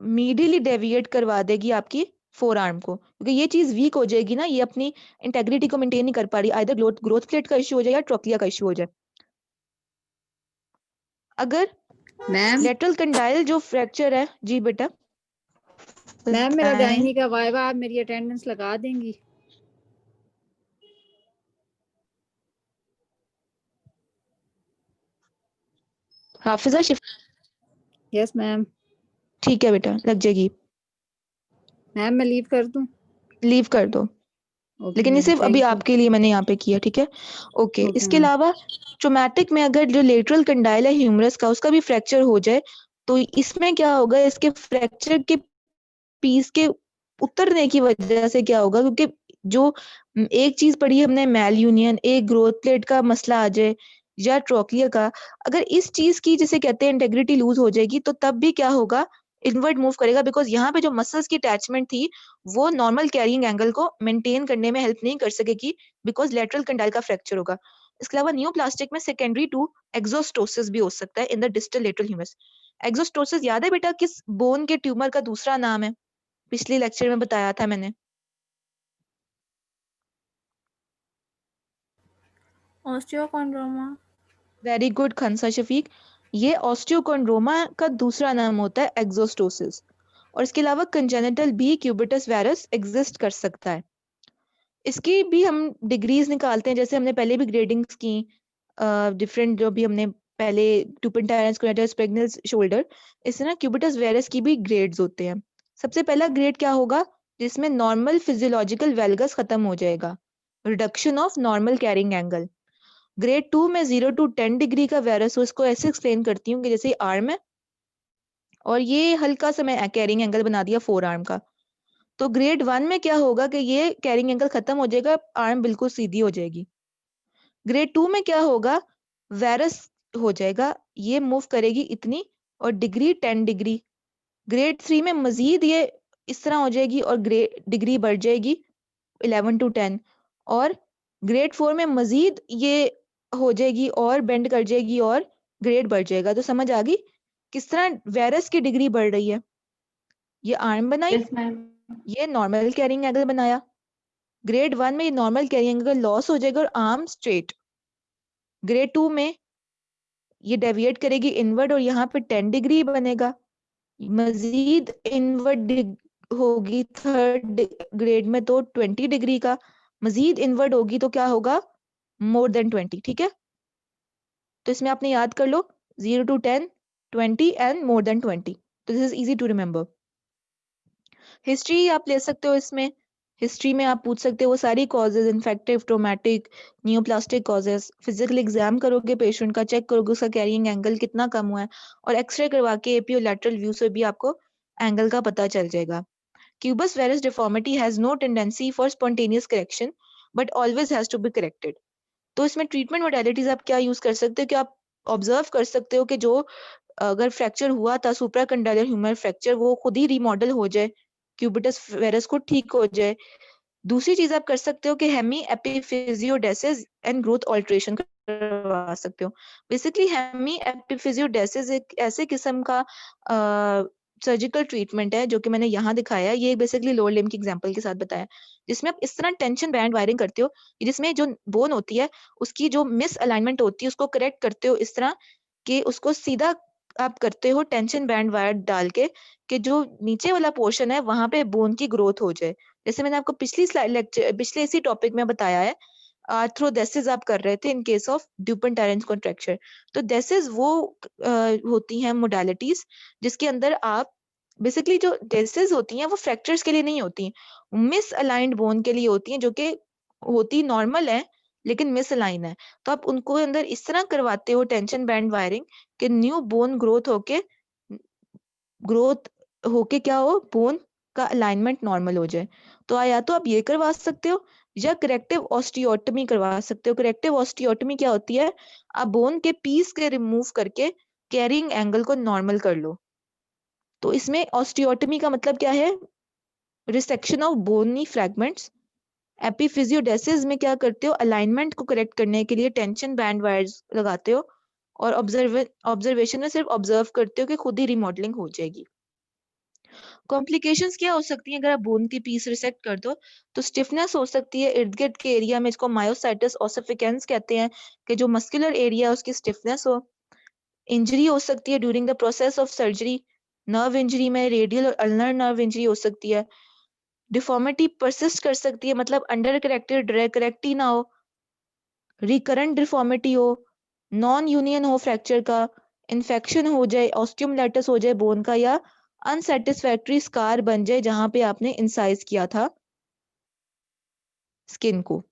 मीडियली डेविएट करवा देगी आपकी फोर आर्म को, क्योंकि ये चीज वीक हो जाएगी ना, ये अपनी इंटेग्रिटी को मेंटेन नहीं कर पा रही, आइदर ग्रोथ प्लेट का इशू हो जाए या ट्रोक्लिया का इशू हो जाए। अगर मैम लेटरल कंडाइल जो फ्रैक्चर है, जी बेटा मैम मेरा बताएं। गायनी का वाइवा, आप मेरी अटेंडेंस लगा देंगी? Hafiza shift, yes ma'am. ठीक है बेटा लग जाएगी। मैम मैं लीव कर दूं? लीव कर दो, लेकिन ये सिर्फ अभी आपके लिए मैंने यहाँ पे किया, ठीक है ओके। इसके अलावा ट्रोमैटिक में अगर जो लेटरल कंडाइल है ह्यूमरस का उसका भी फ्रैक्चर हो जाए, तो इसमें क्या होगा, इसके फ्रैक्चर के पीस के उतरने की वजह से क्या होगा, क्योंकि जो एक चीज पढ़ी हमने मैल यूनियन, एक ग्रोथ प्लेट का मसला आ जाए या ट्रोक्लिया का, अगर इस चीज की जिसे कहते हैं इंटेग्रिटी लूज हो जाएगी, तो तब भी क्या होगा, इनवर्ट मूव करेगा, बिकॉज यहाँ पे जो मसल्स की अटैचमेंट थी वो नॉर्मल कैरिंग एंगल को मेंटेन करने में हेल्प नहीं कर सकेगी, बिकॉज लेटरल कंडाइल का फ्रैक्चर होगा। इसके अलावा नियोप्लास्टिक में सेकेंडरी टू एक्सोस्टोसिस भी हो सकता है in the distal lateral humerus. Exostosis याद है बेटा किस बोन के ट्यूमर का दूसरा नाम है, पिछले लेक्चर में बताया था मैंने? ऑस्टियोकॉन्ड्रोमा। वेरी गुड खंसा शफीक, ये ऑस्टियोकॉन्ड्रोमा का दूसरा नाम होता है एक्सोस्टोसिस। और इसके अलावा कंजेनिटल भी क्यूबिटस वायरस एग्जिस्ट कर सकता है। इसकी भी हम डिग्रीज निकालते हैं, जैसे हमने पहले भी ग्रेडिंग्स की डिफरेंट, जो भी हमने पहले टूपेंटाइरस कोनेटस प्रेग्नेंस शोल्डर, इससे ना क्यूबिटस वायरस की भी ग्रेड्स होते हैं। सबसे पहला ग्रेड क्या होगा, जिसमें नॉर्मल फिजियोलॉजिकल वेलगस खत्म हो जाएगा, reduction of normal carrying angle. Grade 2 में 0 to 10 डिग्री का वायरस हो, इसको ऐसे एक्सप्लेन करती हूँ कि जैसे आर्म है और ये हल्का सा मैं कैरिंग एंगल बना दिया फोर आर्म का, तो ग्रेड 1 में क्या होगा कि ये कैरिंग एंगल खत्म हो जाएगा, आर्म बिल्कुल सीधी हो जाएगी। ग्रेड 2 में क्या होगा, वायरस हो जाएगा, ये मूव करेगी इतनी और डिग्री 10 डिग्री। ग्रेड 3 में मजीद ये इस तरह हो जाएगी और ग्रेड डिग्री बढ़ जाएगी 11 to 10, और ग्रेड 4 में मजीद ये हो जाएगी और बेंड कर जाएगी और ग्रेड बढ़ जाएगा। तो समझ आ गई किस तरह वायरस की डिग्री बढ़ रही है। ये आर्म बनाई, ये नॉर्मल कैरिंग एंगल बनाया, ग्रेड 1 में ये नॉर्मल कैरिंग एंगल लॉस हो जाएगा और आर्म स्ट्रेट। ग्रेड 2 में ये डेविएट करेगी इनवर्ड और यहाँ पे 10 डिग्री बनेगा, मजीद इनवर्ड होगी थर्ड ग्रेड में तो 20 डिग्री का, मजीद इनवर्ड होगी तो क्या होगा, मोर देन 20, ठीक है। तो इसमें आपने याद कर लो 0 to 10, 20 एंड मोर देन 20, तो this is easy to remember. History आप ले सकते हो, इसमें हिस्ट्री में आप पूछ सकते हो वो सारी causes, infective, traumatic, neoplastic causes. Physical exam करोगे पेशेंट का, चेक करोगे उसका कैरिंग एंगल कितना कम हुआ है, और एक्सरे करवा के एपी और लैटरल व्यू से भी आपको एंगल का पता चल जाएगा। Cubitus varus deformity has no tendency for spontaneous correction but always has to be corrected. तो इसमें ट्रीटमेंट मोडेलिटीज आप क्या यूज कर सकते हो कि आप ऑब्जर्व कर सकते हो कि जो अगर फ्रैक्चर हुआ था सुप्रा कंडाइलर ह्यूमरल फ्रैक्चर, वो खुद ही रीमॉडल हो जाए, क्यूबिटस वायरस को ठीक हो जाए। दूसरी चीज आप कर सकते हो कि हेमी एपिफिजियोडेसिस एंड ग्रोथ ऑल्ट्रेशन करवा सकते हो। बेसिकली हेमी एपिफिजियोडेसिस एक ऐसे किस्म का सर्जिकल ट्रीटमेंट है जो कि मैंने यहाँ दिखाया है। ये बेसिकली लोअर लिम्ब की एग्जांपल के साथ बताया, जिसमें आप इस तरह टेंशन बैंड वायरिंग करते हो, जिसमें जो बोन होती है उसकी जो मिस अलाइनमेंट होती है उसको करेक्ट करते हो इस तरह कि उसको सीधा आप करते हो टेंशन बैंड वायर डाल के, कि जो नीचे वाला पोर्शन है वहां पे बोन की ग्रोथ हो जाए। जैसे मैंने आपको पिछली स्लाइड लेक्चर पिछले इसी टॉपिक में बताया है, आर्थ्रोडेसिस आप कर रहे थे इन केस ऑफ ड्यूपन-टेरेंस कॉन्ट्रैक्चर। तो डेसिस वो होती हैं मोडालिटीज जिसके अंदर आप बेसिकली जो डेसिस होती हैं वो फ्रैक्चर्स के लिए नहीं होती, मिस अलाइंड बोन के लिए होती हैं, जो कि होती नॉर्मल है लेकिन मिस अलाइन है। तो आप उनको अंदर इस तरह करवाते हो टेंशन बैंड वायरिंग कि न्यू बोन ग्रोथ होके क्या हो, बोन का अलाइनमेंट नॉर्मल हो जाए। तो या तो आप ये करवा सकते हो या करेक्टिव ऑस्टियोटमी करवा सकते हो। करेक्टिव ऑस्टियोटमी क्या होती है, आप बोन के पीस के रिमूव करके कैरिंग एंगल को नॉर्मल कर लो। तो इसमें ऑस्टियोटमी का मतलब क्या है, रिसेक्शन ऑफ बोनी फ्रैगमेंट्स। एपिफिजियोडेसिस में क्या करते हो, अलाइनमेंट को करेक्ट करने के लिए टेंशन बैंड वायर्स लगाते हो और ऑब्जर्वेशन में सिर्फ ऑब्जर्व करते हो कि खुद ही रिमॉडलिंग हो जाएगी। कॉम्प्लिकेशंस क्या हो सकती हैं अगर आप बोन की पीस रिसेक्ट कर दो, तो स्टिफनेस हो सकती है इर्द गिर्द के एरिया में, इसको मायोसाइटिस ओसिफिकेंस कहते हैं, कि जो मस्कुलर एरिया है उसकी स्टिफनेस हो। इंजरी हो सकती है during the process of surgery, nerve injury में रेडियल और अल्नर नर्व इंजरी हो सकती है। डिफॉर्मिटी परसिस्ट कर सकती है, मतलब अंडर करेक्टेड करेक्टी ना हो, रिकरेंट डिफॉर्मिटी हो, नॉन यूनियन हो फ्रैक्चर का, इन्फेक्शन हो जाए, ऑस्टियोमलाइटिस हो जाए बोन का, या अनसेटिस्फैक्टरी स्कार बन जाए जहां पे आपने इंसाइज किया था स्किन को।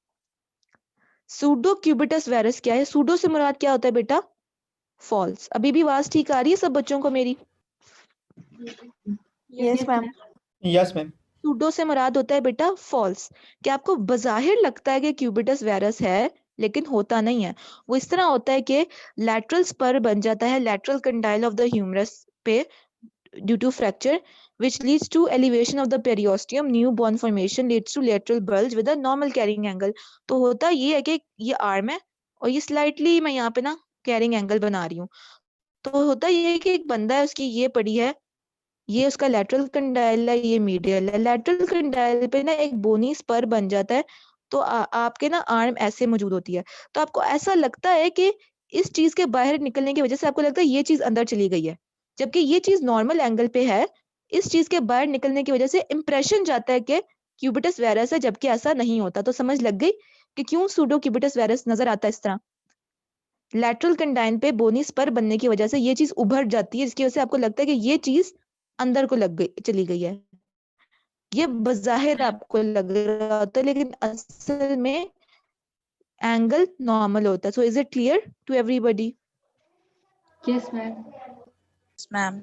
सूडो क्यूबिटस वायरस क्या है, सूडो से मुराद क्या होता है बेटा, फॉल्स। अभी भी आवाज ठीक आ रही है सब बच्चों को मेरी? Yes ma'am. Yes ma'am. Pseudo से मुराद होता है बेटा फॉल्स, कि आपको बजाहिर लगता है कि क्यूबिटस वायरस है लेकिन होता नहीं है। वो इस तरह होता है कि लैटरल स्पर बन जाता है lateral condyle of the humerus पे due to fracture which leads to elevation of the periosteum, newborn formation leads to lateral bulge with a normal carrying angle। तो होता ये है कि ये आर्म है और ये स्लाइटली मैं यहाँ पे ना कैरिंग एंगल बना रही हूँ। तो होता ये है कि एक बंदा है, उसकी ये पड़ी है, ये उसका लैटरल कंडाइल है, ये मीडियल है। लैटरल कंडाइल पे ना एक बोनी स्पर बन जाता है, तो आपके ना आर्म ऐसे मौजूद होती है। तो आपको ऐसा लगता है कि इस चीज के बाहर निकलने की वजह से आपको लगता है ये चीज अंदर चली गई है, जबकि ये चीज नॉर्मल एंगल पे है। इस चीज के बाहर निकलने की वजह से इंप्रेशन जाता है कि क्यूबिटस वायरस है, जबकि ऐसा नहीं होता। तो समझ लग गई कि क्यों सूडो क्यूबिटस वायरस नजर आता है इस तरह। लैटरल कंडाइन पे बोनी स्पर बनने की वजह से ये चीज उभर जाती है, जिसकी वजह से आपको लगता है कि ये चीज अंदर को लग गई चली गई है। ये बज़ाहिर आपको लग रहा होता है लेकिन असल में एंगल नॉर्मल होता है। So is it clear to everybody? Yes ma'am. Ma'am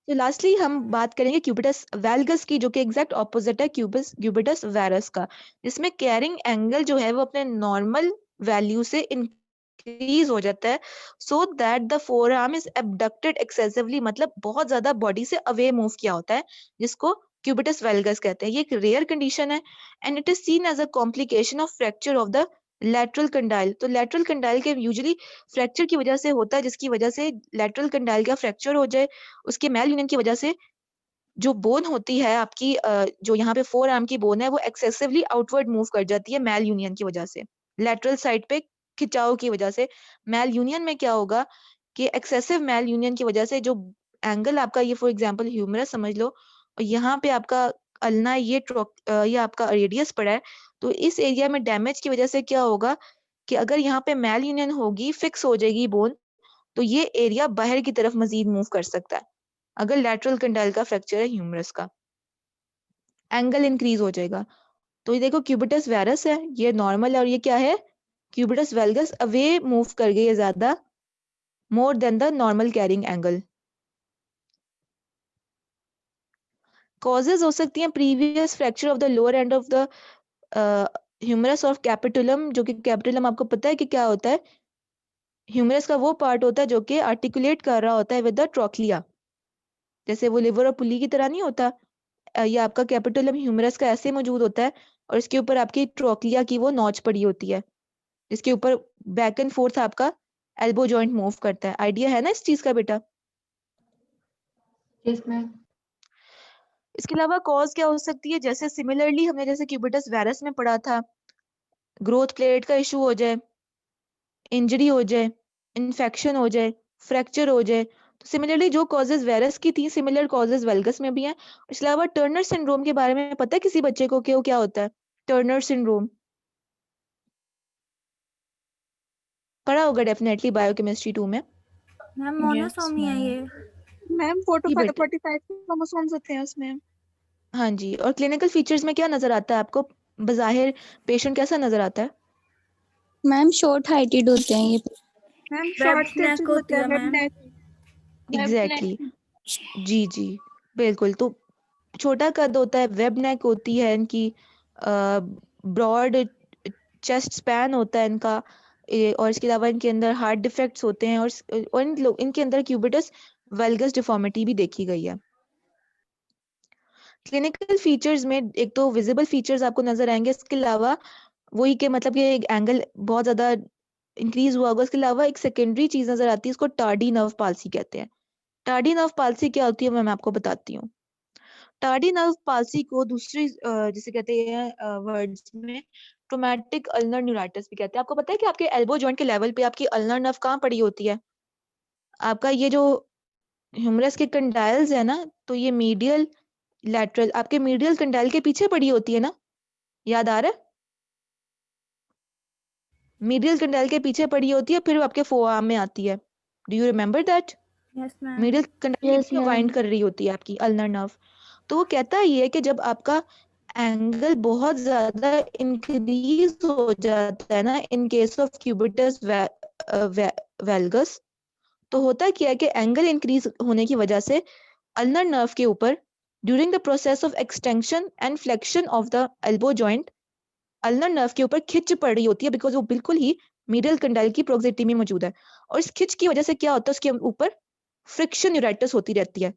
तो लास्टली हम बात करेंगे क्यूबिटस वैल्गस की, जो कि एग्जैक्ट ऑपोजिट है क्यूबिटस वायरस का, जिसमें कैरिंग एंगल जो है वो अपने नॉर्मल वैल्यू से इंक्रीज हो जाता है, so that the forearm is abducted excessively, मतलब बहुत ज्यादा बॉडी से अवे मूव किया होता है, जिसको क्यूबिटस वैल्गस कहते हैं। ये एक रेयर कंडीशन है and it is seen as a complication of fracture of the lateral condyle. तो लैटरल कंडाइल के यूजुअली फ्रैक्चर की वजह से होता है, जिसकी वजह से लैटरल कंडाइल का फ्रैक्चर हो जाए, उसके मेल यूनियन की वजह से जो बोन होती है आपकी, जो यहाँ पे फोर आर्म की बोन है, वो एक्सेसिवली आउटवर्ड मूव कर जाती है मेल यूनियन की वजह से, लैटरल साइड पे खिंचाव की वजह से। मेल यूनियन में क्या होगा कि एक्सेसिव मेल यूनियन की वजह से जो एंगल आपका, ये फॉर एग्जांपल ह्यूमरस समझ लो, और यहाँ पे आपका अल्ना, ये आपका रेडियस पड़ा है, तो इस एरिया में डैमेज की वजह से क्या होगा कि अगर यहाँ पे मेल यूनियन होगी, फिक्स हो जाएगी बोन, तो ये एरिया बाहर की तरफ मजीद मूव कर सकता है अगर लैटरल कंडाइल का फ्रैक्चर है ह्यूमरस का, एंगल इंक्रीज हो जाएगा। तो ये देखो क्यूबिटस वायरस है, ये नॉर्मल है, और ये क्या है, क्यूबिटस वैल्गस अवे मूव कर गई है ज्यादा, more than the normal carrying angle. Causes हो सकती हैं previous fracture of the lower end of the humerus of capitulum, जो कि कैपिटुलम आपको पता है कि क्या होता है, ह्यूमरस का वो पार्ट होता है जो कि आर्टिकुलेट कर रहा होता है विद द ट्रोक्लिया, जैसे वो लिवर और पुली की तरह नहीं होता, ये आपका कैपिटुलम ह्यूमरस का ऐसे मौजूद होता है और इसके ऊपर आपकी ट्रोक्लिया की वो नॉच पड़ी होती है, जिसके ऊपर बैक एंड फोर्थ आपका एल्बो जॉइंट मूव करता है। आइडिया है ना इस चीज का बेटा? Yes ma'am. इसके अलावा कॉज क्या हो सकती है? जैसे सिमिलरली हमने जैसे क्यूबिटस वायरस में पढ़ा था, ग्रोथ प्लेट का इशू हो जाए, इंजरी हो जाए, इन्फेक्शन हो जाए, फ्रैक्चर हो जाए, तो सिमिलरली जो कॉजेज वायरस की थी सिमिलर कॉजेज वेल्गस में भी हैं। इसके अलावा टर्नर सिंड्रोम के बारे में पता है किसी बच्चे को कि वो क्या होता है? टर्नर सिंड्रोम पढ़ा होगा डेफिनेटली बायोकेमिस्ट्री 2 में। मैम मोनोसोमी है ये। मैम जी बेटा। 45 क्रोमोसोम्स होते हैं उसमें। हाँ जी, और क्लिनिकल फीचर्स में क्या नजर आता है आपको? बज़ाहिर पेशेंट कैसा नजर आता है? मैम शॉर्ट हाइटेड होते हैं ये। मैम वेब शॉर्ट नेक स्टेचर होती होता है है, वेब मैम। नेक। एग्जैक्टली जी जी बिल्कुल। तो छोटा कद होता है, वेब नेक होती है इनकी, ब्रॉड चेस्ट स्पैन होता है इनका, और इसके अलावा इनके अंदर हार्ट डिफेक्ट्स होते हैं, और इनके अंदर क्यूबिटस वेल्गस डिफॉर्मिटी भी देखी गई है। क्लिनिकल फीचर्स में एक तो विजिबल फीचर्स आपको नजर आएंगे, इसके अलावा वही के मतलब ये एंगल बहुत ज्यादा इंक्रीज हुआ होगा। इसके अलावा एक सेकेंडरी चीज नजर आती है, इसको टार्डी नर्व पाल्सी कहते हैं। टार्डी नर्व पाल्सी क्या होती है मैं आपको बताती हूँ। टार्डी नर्व पाल्सी को दूसरी जिसे कहते हैं वर्ड्स में ट्रोमैटिक अल्नर न्यूराइटिस भी कहते हैं। आपको पता है कि आपके एल्बो जॉइंट के लेवल पे आपकी अल्नर नर्व कहाँ पड़ी होती है? आपका ये जो ह्यूमरस के कंडाइल्स है ना, तो ये मीडियल लैटरल आपके मीडियल कंडाइल के पीछे पड़ी होती है ना, याद आ रहा है? मीडियल कंडाइल के पीछे पड़ी होती है, फिर आपके फोआर्म में आती है। Do you remember that? Yes ma'am. Medial condyle के यस पीछे वाइंड मैम। कर रही होती है आपकी अल्नर नर्व। तो वो कहता है ये कि जब आपका एंगल बहुत ज्यादा इंक्रीज हो जाता है ना, इन केस ऑफ क्यूबिटस वेल्गस, तो होता क्या है कि एंगल इंक्रीज होने की वजह से अल्नर नर्व के ऊपर during the process of extension and flexion of the elbow joint ulnar nerve के ऊपर खिंच पड़ रही होती है, बिकॉज वो बिल्कुल ही मीडियल कंडाइल की प्रोक्सिमिटी में मौजूद है। और इस खिंच की वजह से क्या होता है, उसके ऊपर फ्रिक्शन न्यूराइटिस होती रहती है,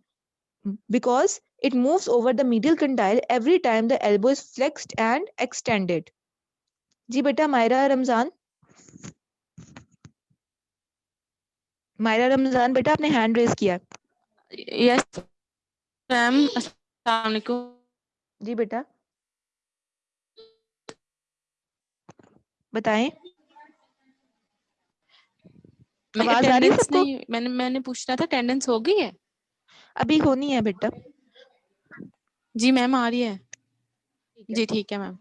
because it moves over the medial condyle every time the elbow is flexed and extended. जी बेटा मायरा रमजान बेटा आपने हैंड रेज किया। यस मैम, अस्सलाम वालेकुम। जी बेटा बताएं, आवाज आ रही है सबको? मैंने पूछना था, अटेंडेंस हो गई है? अभी होनी है बेटा। जी मैम आ रही है। जी ठीक है मैम।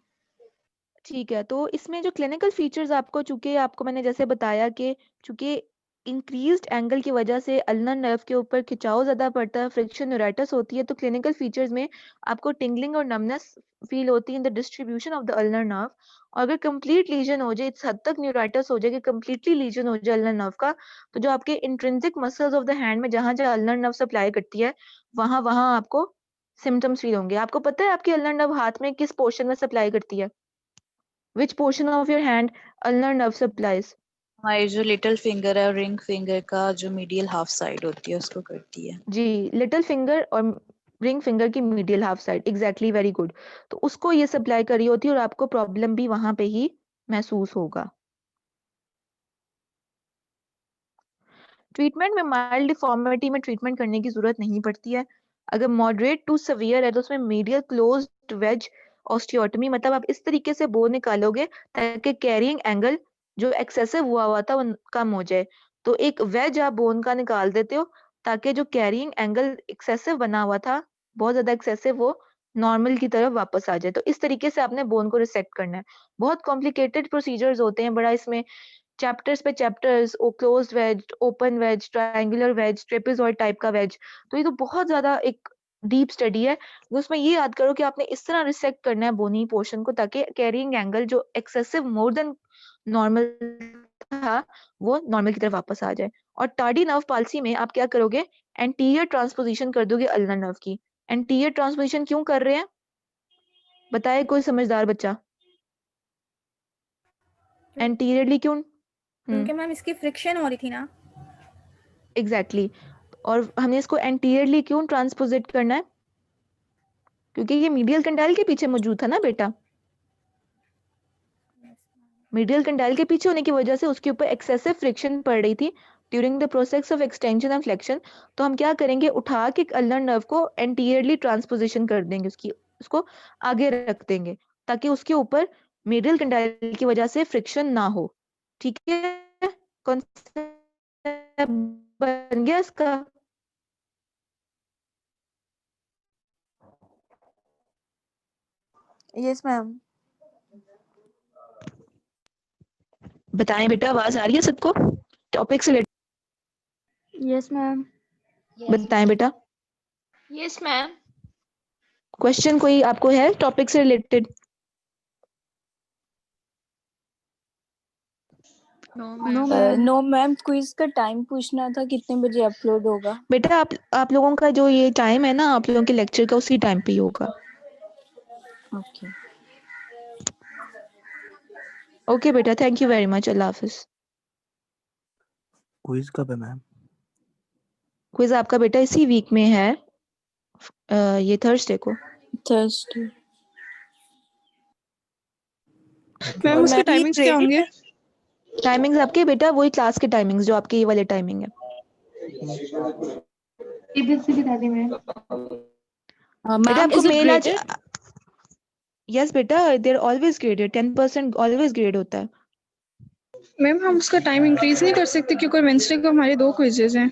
ठीक है, तो इसमें जो क्लिनिकल फीचर्स आपको, चूंकि आपको मैंने जैसे बताया कि चूंकि इंक्रीज्ड एंगल की वजह से अल्नर नर्व के ऊपर खिंचाव ज्यादा पड़ता है, फ्रिक्शन न्यूराइटिस होती है, तो क्लिनिकल फीचर्स में आपको टिंगलिंग और नमनेस फील होती है in the distribution of the ulnar nerve. और अगर कंप्लीट लीजन हो जाए, इस हद तक न्यूराइटिस हो जाए कि कंप्लीटली लीजन हो जाए अल्नर नर्व का, तो जो आपके intrinsic muscles of the hand में जहां जहां अल्नर नर्व सप्लाई करती है, वहां वहां आपको सिम्टम्स फील होंगे। आपको पता है आपकी अल्नर नर्व हाथ में किस पोर्शन में सप्लाई करती है? Which portion of your hand ulnar nerve supplies? हमारी जो लिटिल फिंगर है और रिंग फिंगर का जो मीडियल हाफ साइड होती है उसको करती है। जी, लिटिल फिंगर और रिंग फिंगर की medial half side, exactly, very good. तो उसको ये सप्लाई करी होती है और आपको प्रॉब्लम भी वहां पे ही महसूस होगा। ट्रीटमेंट में माइल्ड डिफॉर्मिटी में ट्रीटमेंट करने की जरूरत नहीं पड़ती है। अगर मॉडरेट टू सीवियर है तो उसमें मीडियल क्लोज्ड वेज ऑस्टियोटमी, मतलब आप इस तरीके से बोन निकालोगे ताकि कैरिंग एंगल जो एक्सेसिव हुआ था वो कम हो जाए। तो एक वेज आप बोन का निकाल देते हो ताकि जो कैरिंग एंगल एक्सेसिव बना हुआ था, बहुत ज्यादा एक्सेसिव, वो नॉर्मल की तरफ वापस आ जाए। तो इस तरीके से आपने बोन को रिसेक्ट करना है। बहुत कॉम्प्लिकेटेड प्रोसीजर्स होते हैं, बड़ा इसमें चैप्टर्स पे chapters, closed wedge, open wedge, triangular wedge, trapezoid type का वेज, तो ये तो बहुत ज्यादा एक डीप स्टडी है। उसमें ये याद करो कि आपने इस तरह रिसेक्ट करना है बोनी पोर्शन को ताकि कैरिंग एंगल जो एक्सेसिव मोर देन नॉर्मल था वो नॉर्मल की तरफ वापस आ जाए। और टार्डी नर्व पाल्सी में आप क्या करोगे? एंटीरियर ट्रांसपोजिशन कर दोगे अल्नर नर्व की। एंटीरियर ट्रांसपोजिशन क्यों कर रहे हैं बताए कोई समझदार बच्चा? एंटीरियरली क्यों? क्योंकि मैम इसकी फ्रिक्शन हो रही थी ना। एग्जैक्टली और हमने इसको एंटीरियरली क्यों ट्रांसपोजिट करना है? क्योंकि ये मीडियल कंडाइल के पीछे मौजूद था ना बेटा। मीडियल कंडाइल के पीछे होने की वजह से उसके ऊपर एक्सेसिव फ्रिक्शन पड़ रही थी during the process of extension and flexion. तो हम क्या करेंगे, उठा के अल्नर नर्व को एंटीरियरली ट्रांसपोजिशन कर देंगे, उसको आगे रख देंगे ताकि उसके ऊपर मीडियल कंडाइल की वजह से फ्रिक्शन ना हो। ठीक है, कॉन्सेप्ट बन गया इसका। Yes ma'am. बताएं बेटा, आवाज आ रही है सबको टॉपिक से रिलेटेड? Yes ma'am. बताएं बेटा। Yes ma'am. क्वेश्चन कोई आपको है टॉपिक से रिलेटेड? नो मैम, क्विज का टाइम पूछना था, कितने बजे अपलोड होगा? बेटा आप लोगों का जो ये टाइम है ना, आप लोगों के लेक्चर का उसी टाइम पे ही होगा। ओके ओके बेटा, thank you very much, Allah Hafiz. Quiz कब है मैम? क्विज आपका बेटा इसी वीक में है, ये थर्सडे को। थर्सडे। मैम उसके टाइमिंग्स क्या होंगे? टाइमिंग्स आपके बेटा वही क्लास के टाइमिंग्स जो आपके ये वाले टाइमिंग है। इधर से बता दी मैम। बेटा आपको मेल आज, यस बेटा they're always graded, 10% always grade होता है। मैम हम उसका टाइम इंक्रीज नहीं कर सकते क्योंकि वेडनेसडे को हमारे 2 क्विजेज हैं।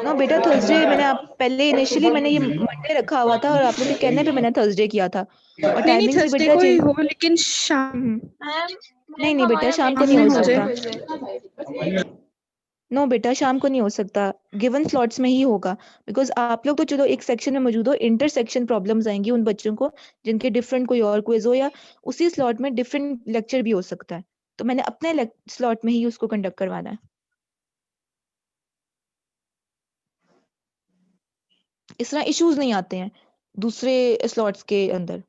नो बेटा थर्सडे मैंने आप पहले इनिशियली मैंने ये मंडे रखा हुआ था और आप लोग के कहने पे मैंने थर्सडे किया था। और नहीं टाइमिंग्स भी थर्सडे बेटा को ही चेंज, हो लेकिन शाम नहीं बेटा शाम को नहीं हो सकता। नो बेटा शाम को नहीं हो सकता, गिवन स्लॉट्स में ही होगा। बिकॉज आप लोग तो चलो एक सेक्शन में मौजूद हो, इंटरसेक्शन प्रॉब्लम्स आएंगी उन बच्चों को जिनके डिफरेंट कोई और क्विज हो या उसी स्लॉट में डिफरेंट लेक्चर भी हो सकता है। तो मैंने अपने स्लॉट में ही उसको कंडक्ट करवाना है। इस तरह इश्यूज नहीं आते हैं दूसरे स्लॉट्स के अंदर।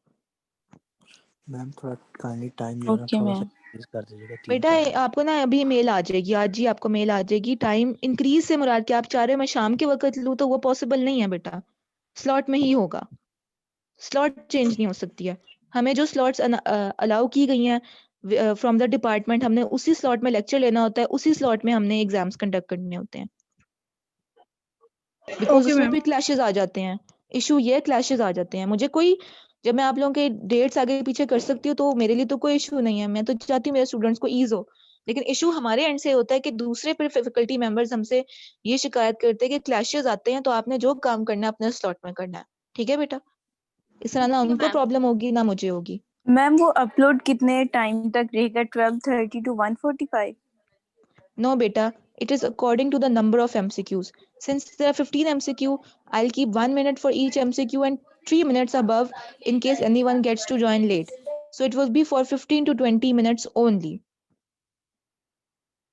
मैम थोड़ा काइंडली टाइम ओके थोड़ा सा मैम। इंक्रीज कर दीजिएगा। बेटा आपको ना अभी मेल आ जाएगी, आज ही आपको मेल आ जाएगी। टाइम इंक्रीज से मुराद कि आप चाह रहे हो मैं शाम के वक्त लूँ, तो वो पॉसिबल नहीं है बेटा, स्लॉट में ही होगा, स्लॉट चेंज नहीं हो सकती है। हमें जो स्लॉट्स अलाउ की गई हैं फ्रॉम द डिपार्टमेंट, हमने उसी स्लॉट में लेक्चर लेना होता है, उसी स्लॉट में हमने एग्जाम्स कंडक्ट करने होते हैं। बिकॉज ओके उसमें मैम। भी क्लैशेस आ जाते हैं, इशू ये क्लैशेस आ जाते हैं। मुझे कोई, जब मैं आप लोगों के डेट्स आगे पीछे कर सकती हूँ तो मेरे लिए तो कोई इशू नहीं है, मैं तो चाहती हूँ मेरे स्टूडेंट्स को ईज हो। लेकिन इशू हमारे एंड से होता है कि दूसरे फैकल्टी मेंबर्स हमसे ये शिकायत करते हैं कि क्लैशेस आते हैं, तो आपने जो काम करना है अपने स्लॉट में करना है। ठीक है बेटा, इस तरह ना उनको प्रॉब्लम होगी ना मुझे होगी। मैम वो अपलोड कितने टाइम तक रहेगा? 12:30 to 1:45? No, beta. It is according to the number of MCQs. Since there are 15 MCQ, I'll keep 1 minute for each MCQ and 3 minutes above in case anyone gets to join late. So it will be for 15 to 20 minutes only.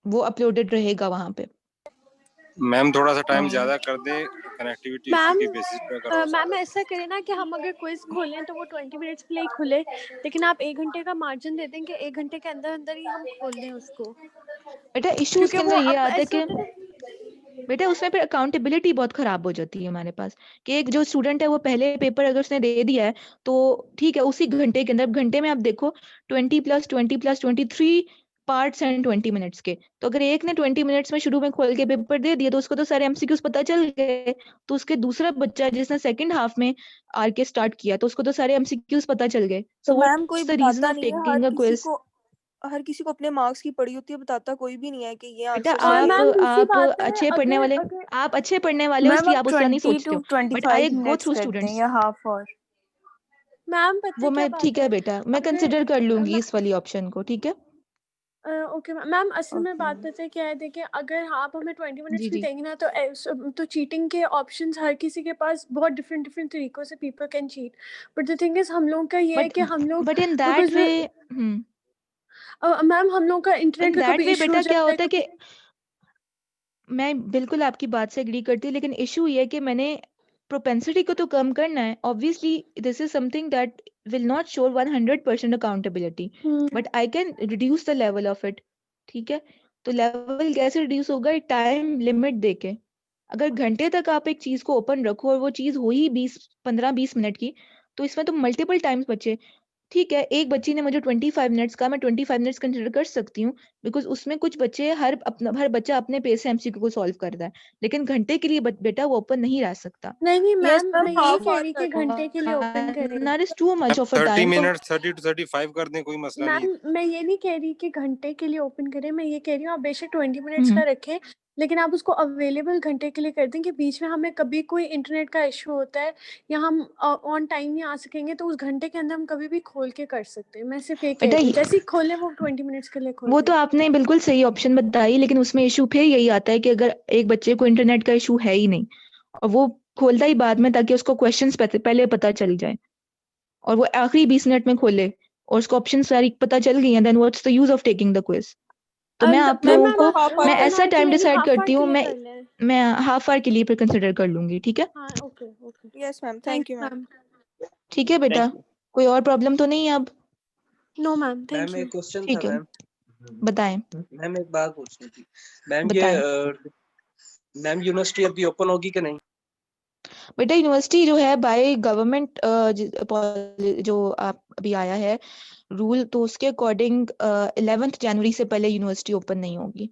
वो uploaded रहेगा वहां पे। Ma'am थोड़ा सा time ज्यादा कर दें, connectivity issue के बेसिस पे अगर हो मैम ऐसा करें ना कि हम अगर क्विज खोलें तो वो 20 मिनट्स के लिए ही खुले, लेकिन आप 1 घंटे का मार्जिन दे दें कि 1 घंटे के अंदर अंदर ही हम खोल दें उसको। बेटा इश्यूज के अंदर ये आता है कि बेटा उसमें फिर अकाउंटेबिलिटी बहुत खराब हो जाती है हमारे पास, कि एक जो स्टूडेंट है वो पहले पेपर अगर उसने दे दिया है तो ठीक है, उसी घंटे के अंदर, घंटे में आप देखो 20+20+23 पार्ट्स एंड 20 मिनट्स के, तो अगर एक ने 20 मिनट्स में शुरू में खोल के पेपर दे दिया तो उसको तो सारे एमसीक्यूज पता चल गए। तो उसके दूसरा बच्चा जिसने सेकंड हाफ में आर के स्टार्ट किया तो उसको तो सारे एमसीक्यूज पता चल गए। तो सो मैम कोई व्हाट्स द रीजन बताता ऑफ नहीं है, टेकिंग अ क्विज? हर किसी को अपने मार्क्स की पड़ी होती है, बताता कोई भी नहीं है कि ये बेटा आंसर आप अच्छे पढ़ने वाले, आप अच्छे पढ़ने वाले हो इसलिए आप उस तरह नहीं 20 सोचते to हो, but I 25 go minutes through करते हैं स्टूडेंट्स। या हाफ और मैम पता वो है क्या मैं बात ठीक है बेटा, मैं कंसिडर कर लूंगी इस वाली ऑप्शन को। ठीक है ओके मैम, असल में बात पता है क्या है, देखिए अगर आप हमें 20 मिनट्स जी भी जी देंगे ना तो चीटिंग के ऑप्शंस हर किसी के पास बहुत डिफरेंट डिफरेंट तरीकों से people can cheat, but the thing is हम लोगों का ये है कि हम लोग but in that because way ma'am हम लोगों का इंटरनेट इन का दैट कभी वे इशू हो बेटा क्या जाता है होता है कि मैं बिल्कुल आपकी बात से एग्री करती हूँ, लेकिन इशू ये है कि मैंने प्रोपेंसिटी को तो कम करना है। Obviously this is something that will not show 100% accountability, but I can reduce the level of it. ठीक है, तो लेवल कैसे रिड्यूस होगा? टाइम लिमिट देके, अगर घंटे तक आप एक चीज को ओपन रखो और वो चीज हो ही 15-20 मिनट की, तो इसमें तो मल्टीपल टाइम्स बचे। ठीक है, एक बच्ची ने मुझे 25 मिनट्स का, मैं 25 मिनट्स कंसिडर कर सकती हूँ, बिकॉज उसमें कुछ बच्चे हर बच्चा अपने पेस से एमसीक्यू को सॉल्व कर रहा है, लेकिन घंटे के लिए बेटा वो ओपन नहीं रह सकता। नहीं यस मैम, मैम, मैं ये नहीं हाफ कह आवर रही कि घंटे के लिए ओपन करें। That is too much of a 30 time. Minute 30 to 35 कर दें, कोई मसला नहीं। मैम मैं ये नहीं कह रही कि घंटे के लिए ओपन करें, मैं ये कह रही हूँ आप बेशक 20 मिनट्स का रखें, लेकिन आप उसको अवेलेबल घंटे के लिए कर दें कि बीच में हमें कभी कोई इंटरनेट का इशू होता है या हम ऑन टाइम नहीं आ सकेंगे, तो उस घंटे के अंदर हम कभी भी खोल के कर सकते हैं। मैं सिर्फ ये कह बेटा, रही हूँ जैसे ही खोले वो 20 मिनट्स के लिए खोल वो दें। तो आपने बिल्कुल सही ऑप्शन बताई, लेकिन उसमें इशू फिर यही आता है कि अगर एक बच्चे को इंटरनेट का इशू है ही नहीं और वो खोलता ही बाद में ताकि उसको क्वेश्चंस पहले पता चल जाए, और वो आखिरी 20 मिनट में खोले और उसको ऑप्शन सारी पता चल गई हैं, then what's the use of taking the quiz. तो मैं आप लोगों को मैं ऐसा टाइम डिसाइड करती हूँ, मैं हाफ आवर के लिए फिर कंसिडर कर लूंगी। ठीक है? हाँ, okay okay. Yes ma'am, thank you ma'am. ठीक है बेटा, कोई और प्रॉब्लम तो नहीं है अब? No ma'am, thank ma'am you. एक क्वेश्चन था ठीक है, मैम। बताएं। मैम एक बात पूछनी थी मैम, ये बताएं। मैम यूनिवर्सिटी अभी ओपन होगी कि नहीं? बेटा यूनिवर्सिटी जो है बाय गवर्नमेंट जो आप अभी आया है रूल, तो उसके अकॉर्डिंग 11 जनवरी से पहले यूनिवर्सिटी ओपन नहीं होगी।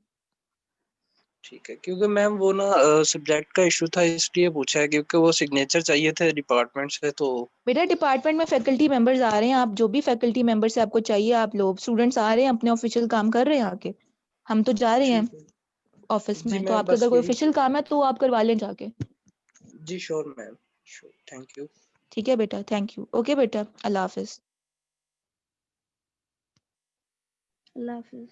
ठीक है, क्योंकि मैम वो ना सब्जेक्ट का इशू था, इसलिए पूछा है, क्योंकि वो सिग्नेचर चाहिए थे डिपार्टमेंट से। तो बेटा डिपार्टमेंट में फैकल्टी मेंबर्स आ रहे हैं, आप जो भी फैकल्टी मेंबर से आपको चाहिए, आप लोग स्टूडेंट्स आ रहे हैं, अपने ऑफिशियल काम कर रहे हैं आके, हम तो जा रहे हैं ऑफिस जी में, तो मैम, आपका बस अगर कोई यही। ऑफिशियल काम है तो आप करवा लें जाके। जी sure ma'am, sure, thank you. ठीक है बेटा, थैंक यू। ओके बेटा, अल्लाह हाफिज। अल्लाह हाफिज।